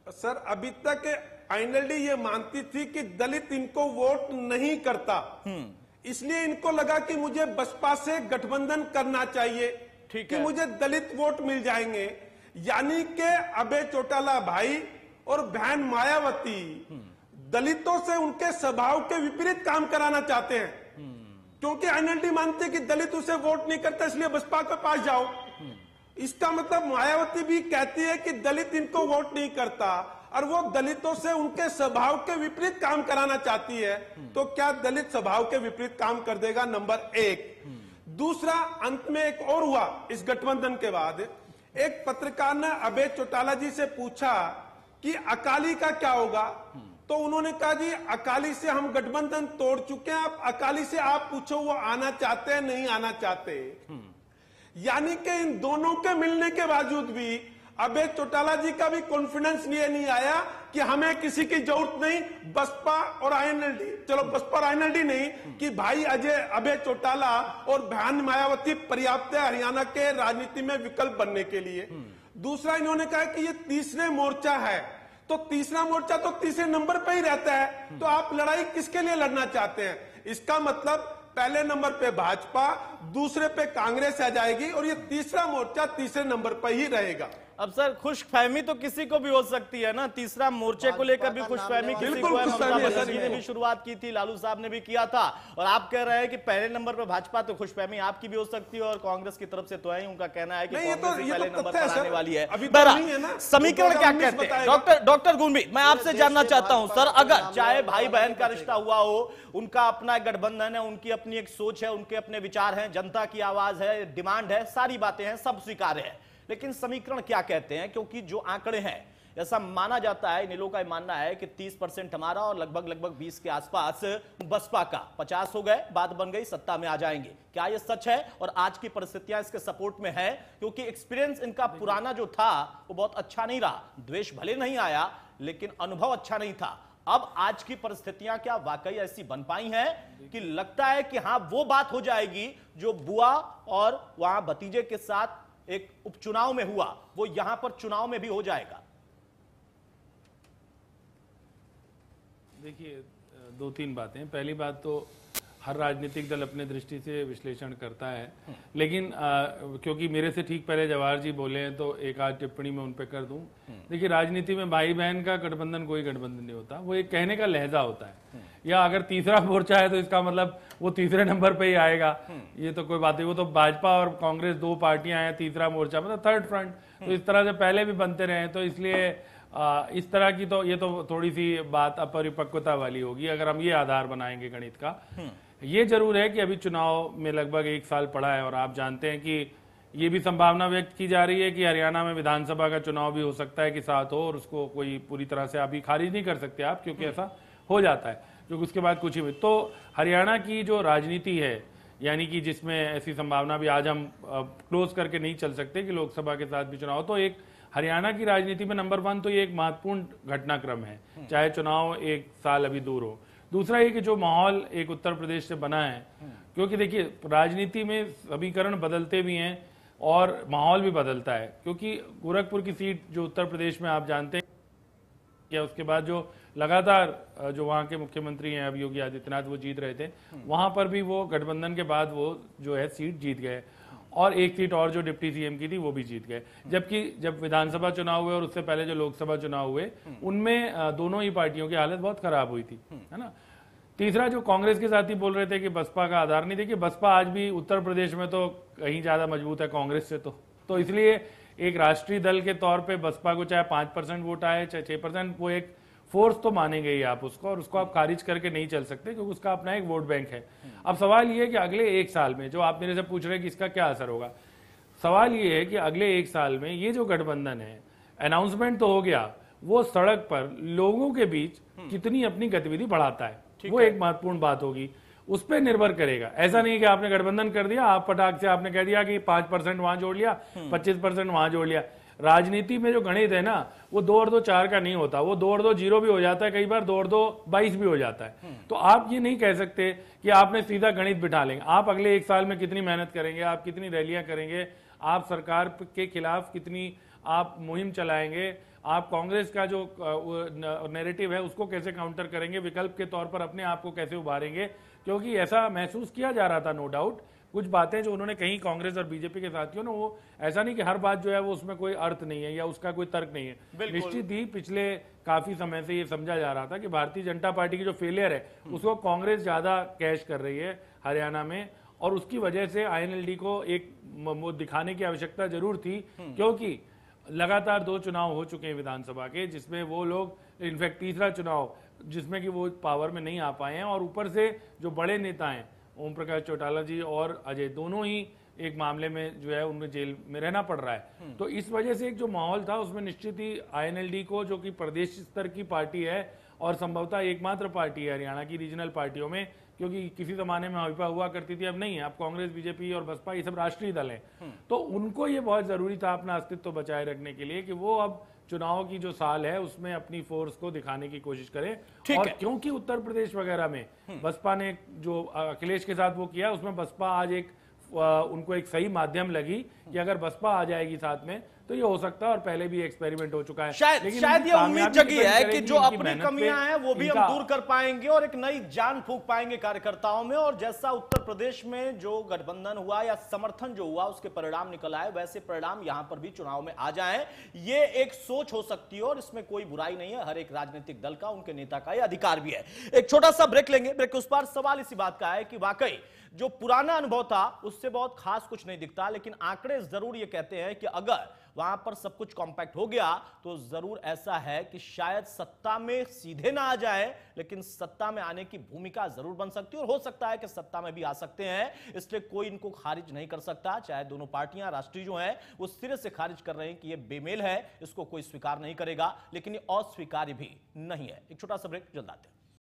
सर अभी तक आईएनएलडी ये मानती थी कि दलित इनको वोट नहीं करता, इसलिए इनको लगा कि मुझे बसपा से गठबंधन करना चाहिए कि मुझे दलित वोट मिल जाएंगे, यानी कि अभय चौटाला भाई और बहन मायावती दलितों से उनके स्वभाव के विपरीत काम कराना चाहते हैं, क्योंकि आईएनएलडी मानते हैं कि दलित उसे वोट नहीं करता, इसलिए बसपा के पास जाओ। इसका मतलब मायावती भी कहती है कि दलित इनको वोट नहीं करता और वो दलितों से उनके स्वभाव के विपरीत काम कराना चाहती है, तो क्या दलित स्वभाव के विपरीत काम कर देगा? नंबर एक। दूसरा, अंत में एक और हुआ इस गठबंधन के बाद, एक पत्रकार ने अभय चौटाला जी से पूछा कि अकाली का क्या होगा, तो उन्होंने कहा जी अकाली से हम गठबंधन तोड़ चुके हैं, आप अकाली से आप पूछो वो आना चाहते हैं नहीं आना चाहते। यानी कि इन दोनों के मिलने के बावजूद भी अभय चौटाला जी का भी कॉन्फिडेंस ये नहीं आया कि हमें किसी की जरूरत नहीं, बसपा और आईएनएलडी, चलो बसपा और आईएनएलडी नहीं, कि भाई अभय चौटाला और बहन मायावती पर्याप्त है हरियाणा के राजनीति में विकल्प बनने के लिए। दूसरा, इन्होंने कहा कि ये तीसरे मोर्चा है, तो तीसरा मोर्चा तो तीसरे नंबर पे ही रहता है, तो आप लड़ाई किसके लिए लड़ना चाहते हैं? इसका मतलब पहले नंबर पे भाजपा, दूसरे पे कांग्रेस आ जाएगी और ये तीसरा मोर्चा तीसरे नंबर पर ही रहेगा। अब सर खुशफहमी तो किसी को भी हो सकती है ना, तीसरा मोर्चे को लेकर भी खुशफहमी किसी को है। ममता बनर्जी ने भी शुरुआत की थी, लालू साहब ने भी किया था, और आप कह रहे हैं कि पहले नंबर पर भाजपा, तो खुशफहमी आपकी भी हो सकती है और कांग्रेस की तरफ से तो है, उनका कहना है कि कांग्रेस ही पहले नंबर पर आने वाली है। समीकरण क्या कहते हैं डॉक्टर गुरमीत, मैं आपसे जानना चाहता हूं सर, अगर चाहे भाई बहन का रिश्ता हुआ हो, उनका अपना एक गठबंधन है, उनकी अपनी एक सोच है, उनके अपने विचार हैं, जनता की आवाज है, डिमांड है, सारी बातें हैं, सब स्वीकार्य है, लेकिन समीकरण क्या कहते हैं? क्योंकि जो आंकड़े हैं, ऐसा माना जाता है, इन लोगों का मानना है कि 30% हमारा और लगभग 20 के आसपास बसपा का, 50 हो गए, बात बन गई, सत्ता में आ जाएंगे। क्या यह सच है और आज की परिस्थितियां इसके सपोर्ट में है? क्योंकि एक्सपीरियंस इनका पुराना जो था वो बहुत अच्छा नहीं रहा, द्वेष भले नहीं आया लेकिन अनुभव अच्छा नहीं था। अब आज की परिस्थितियां क्या वाकई ऐसी बन पाई हैं कि लगता है कि हां वो बात हो जाएगी जो बुआ और वहां भतीजे के साथ एक उपचुनाव में हुआ, वो यहां पर चुनाव में भी हो जाएगा? देखिए, दो तीन बातें। पहली बात तो हर राजनीतिक दल अपने दृष्टि से विश्लेषण करता है, लेकिन क्योंकि मेरे से ठीक पहले जवाहर जी बोले हैं तो एक आध टिप्पणी मैं उन पे कर दूं। देखिए, राजनीति में भाई बहन का गठबंधन कोई गठबंधन नहीं होता, वो एक कहने का लहजा होता है। या अगर तीसरा मोर्चा है तो इसका मतलब वो तीसरे नंबर पे ही आएगा, ये तो कोई बात नहीं। वो तो भाजपा और कांग्रेस दो पार्टियां हैं, तीसरा मोर्चा मतलब थर्ड फ्रंट, तो इस तरह से पहले भी बनते रहे, तो इसलिए इस तरह की तो ये तो थोड़ी सी बात अपरिपक्वता वाली होगी अगर हम ये आधार बनाएंगे गणित का। ये जरूर है कि अभी चुनाव में लगभग 1 साल पड़ा है और आप जानते हैं कि ये भी संभावना व्यक्त की जा रही है कि हरियाणा में विधानसभा का चुनाव भी हो सकता है कि साथ हो, और उसको कोई पूरी तरह से अभी खारिज नहीं कर सकते आप, क्योंकि ऐसा हो जाता है, क्योंकि उसके बाद कुछ ही। तो हरियाणा की जो राजनीति है, यानी कि जिसमें ऐसी संभावना भी आज हम क्लोज करके नहीं चल सकते कि लोकसभा के साथ भी चुनाव, तो एक हरियाणा की राजनीति में नंबर 1 तो ये एक महत्वपूर्ण घटनाक्रम है, चाहे चुनाव 1 साल अभी दूर हो। दूसरा ये कि जो माहौल एक उत्तर प्रदेश से बना है, क्योंकि देखिए राजनीति में समीकरण बदलते भी हैं और माहौल भी बदलता है, क्योंकि गोरखपुर की सीट जो उत्तर प्रदेश में आप जानते हैं, या उसके बाद जो लगातार जो वहाँ के मुख्यमंत्री हैं अब योगी आदित्यनाथ वो जीत रहे थे, वहां पर भी वो गठबंधन के बाद वो जो है सीट जीत गए, और एक सीट और जो डिप्टी सीएम की थी वो भी जीत गए। जबकि जब विधानसभा चुनाव हुए और उससे पहले जो लोकसभा चुनाव हुए, उनमें दोनों ही पार्टियों की हालत बहुत खराब हुई थी, है ना। तीसरा, जो कांग्रेस के साथी बोल रहे थे कि बसपा का आधार नहीं, देखिए बसपा आज भी उत्तर प्रदेश में तो कहीं ज्यादा मजबूत है कांग्रेस से, तो इसलिए एक राष्ट्रीय दल के तौर पे बसपा को चाहे 5% वोट आए चाहे 6%, वो एक फोर्स तो मानेंगे ही आप उसको, और उसको आप खारिज करके नहीं चल सकते, क्योंकि उसका अपना एक वोट बैंक है। अब सवाल ये है कि अगले 1 साल में, जो आप मेरे से पूछ रहे हैं कि इसका क्या असर होगा, सवाल ये है कि अगले 1 साल में ये जो गठबंधन है, अनाउंसमेंट तो हो गया, वो सड़क पर लोगों के बीच कितनी अपनी गतिविधि बढ़ाता है, वो एक महत्वपूर्ण बात होगी, उस पर निर्भर करेगा। ऐसा नहीं कि आपने गठबंधन कर दिया, आप पटाख से आपने कह दिया कि 5% वहां जोड़ लिया, 25% वहां जोड़ लिया। राजनीति में जो गणित है ना, वो 2 और 2 4 का नहीं होता, वो 2 और 2 0 भी हो जाता है, कई बार 2 और 2 22 भी हो जाता है। तो आप ये नहीं कह सकते कि आपने सीधा गणित बिठा लेंगे। आप अगले 1 साल में कितनी मेहनत करेंगे, आप कितनी रैलियां करेंगे, आप सरकार के खिलाफ कितनी आप मुहिम चलाएंगे, आप कांग्रेस का जो नैरेटिव है उसको कैसे काउंटर करेंगे, विकल्प के तौर पर अपने आप को कैसे उभारेंगे, क्योंकि ऐसा महसूस किया जा रहा था, नो डाउट, कुछ बातें जो उन्होंने कही कांग्रेस और बीजेपी के साथियों ने, वो ऐसा नहीं कि हर बात जो है वो उसमें कोई अर्थ नहीं है या उसका कोई तर्क नहीं है। निश्चित ही पिछले काफी समय से ये समझा जा रहा था कि भारतीय जनता पार्टी की जो फेलियर है उसको कांग्रेस ज्यादा कैश कर रही है हरियाणा में, और उसकी वजह से आईएनएलडी को एक दिखाने की आवश्यकता जरूर थी, क्योंकि लगातार 2 चुनाव हो चुके हैं विधानसभा के, जिसमें वो लोग, इनफैक्ट तीसरा चुनाव जिसमें कि वो पावर में नहीं आ पाए हैं, और ऊपर से जो बड़े नेता हैं ओम प्रकाश चौटाला जी और अजय, दोनों ही एक मामले में जो है उनमें जेल में रहना पड़ रहा है। तो इस वजह से एक जो माहौल था उसमें निश्चित ही आईएनएलडी को, जो कि प्रदेश स्तर की पार्टी है और संभवतः एकमात्र पार्टी है हरियाणा की रीजनल पार्टियों में, क्योंकि किसी जमाने में भाजपा हुआ करती थी, अब नहीं है, अब कांग्रेस, बीजेपी और बसपा ये सब राष्ट्रीय दल हैं, तो उनको ये बहुत जरूरी था अपना अस्तित्व बचाए रखने के लिए कि वो अब चुनाव की जो साल है उसमें अपनी फोर्स को दिखाने की कोशिश करें। और क्योंकि उत्तर प्रदेश वगैरह में बसपा ने जो अखिलेश के साथ वो किया, उसमें बसपा आज एक उनको एक सही माध्यम लगी कि अगर बसपा आ जाएगी साथ में तो ये हो सकता है, और पहले भी एक्सपेरिमेंट हो चुका है। शायद लेकिन शायद ये उम्मीद जगी है कि जो इनकी अपनी मेहनत कमियां पे हैं वो भी हम इनका- दूर कर पाएंगे और एक नई जान फूंक पाएंगे कार्यकर्ताओं में। और जैसा उत्तर प्रदेश में जो गठबंधन हुआ या समर्थन जो हुआ उसके परिणाम निकल आए, वैसे परिणाम यहां पर भी चुनाव में आ जाएं, ये एक सोच हो सकती है और इसमें कोई बुराई नहीं है। हर एक राजनीतिक दल का, उनके नेता का यह अधिकार भी है। एक छोटा सा ब्रेक लेंगे। ब्रेक के उस पार सवाल इसी बात का है कि वाकई जो पुराना अनुभव था उससे बहुत खास कुछ नहीं दिखता, लेकिन आंकड़े जरूर ये कहते हैं कि अगर वहां पर सब कुछ कॉम्पैक्ट हो गया तो जरूर ऐसा है कि शायद सत्ता में सीधे ना आ जाए, लेकिन सत्ता में आने की भूमिका जरूर बन सकती है और हो सकता है कि सत्ता में भी आ सकते हैं। इसलिए कोई इनको खारिज नहीं कर सकता, चाहे दोनों पार्टियां राष्ट्रीय जो हैं वो सिरे से खारिज कर रहे हैं कि ये बेमेल है, इसको कोई स्वीकार नहीं करेगा, लेकिन ये अस्वीकार्य भी नहीं है। एक छोटा सा ब्रेक, जल्द आते हैं।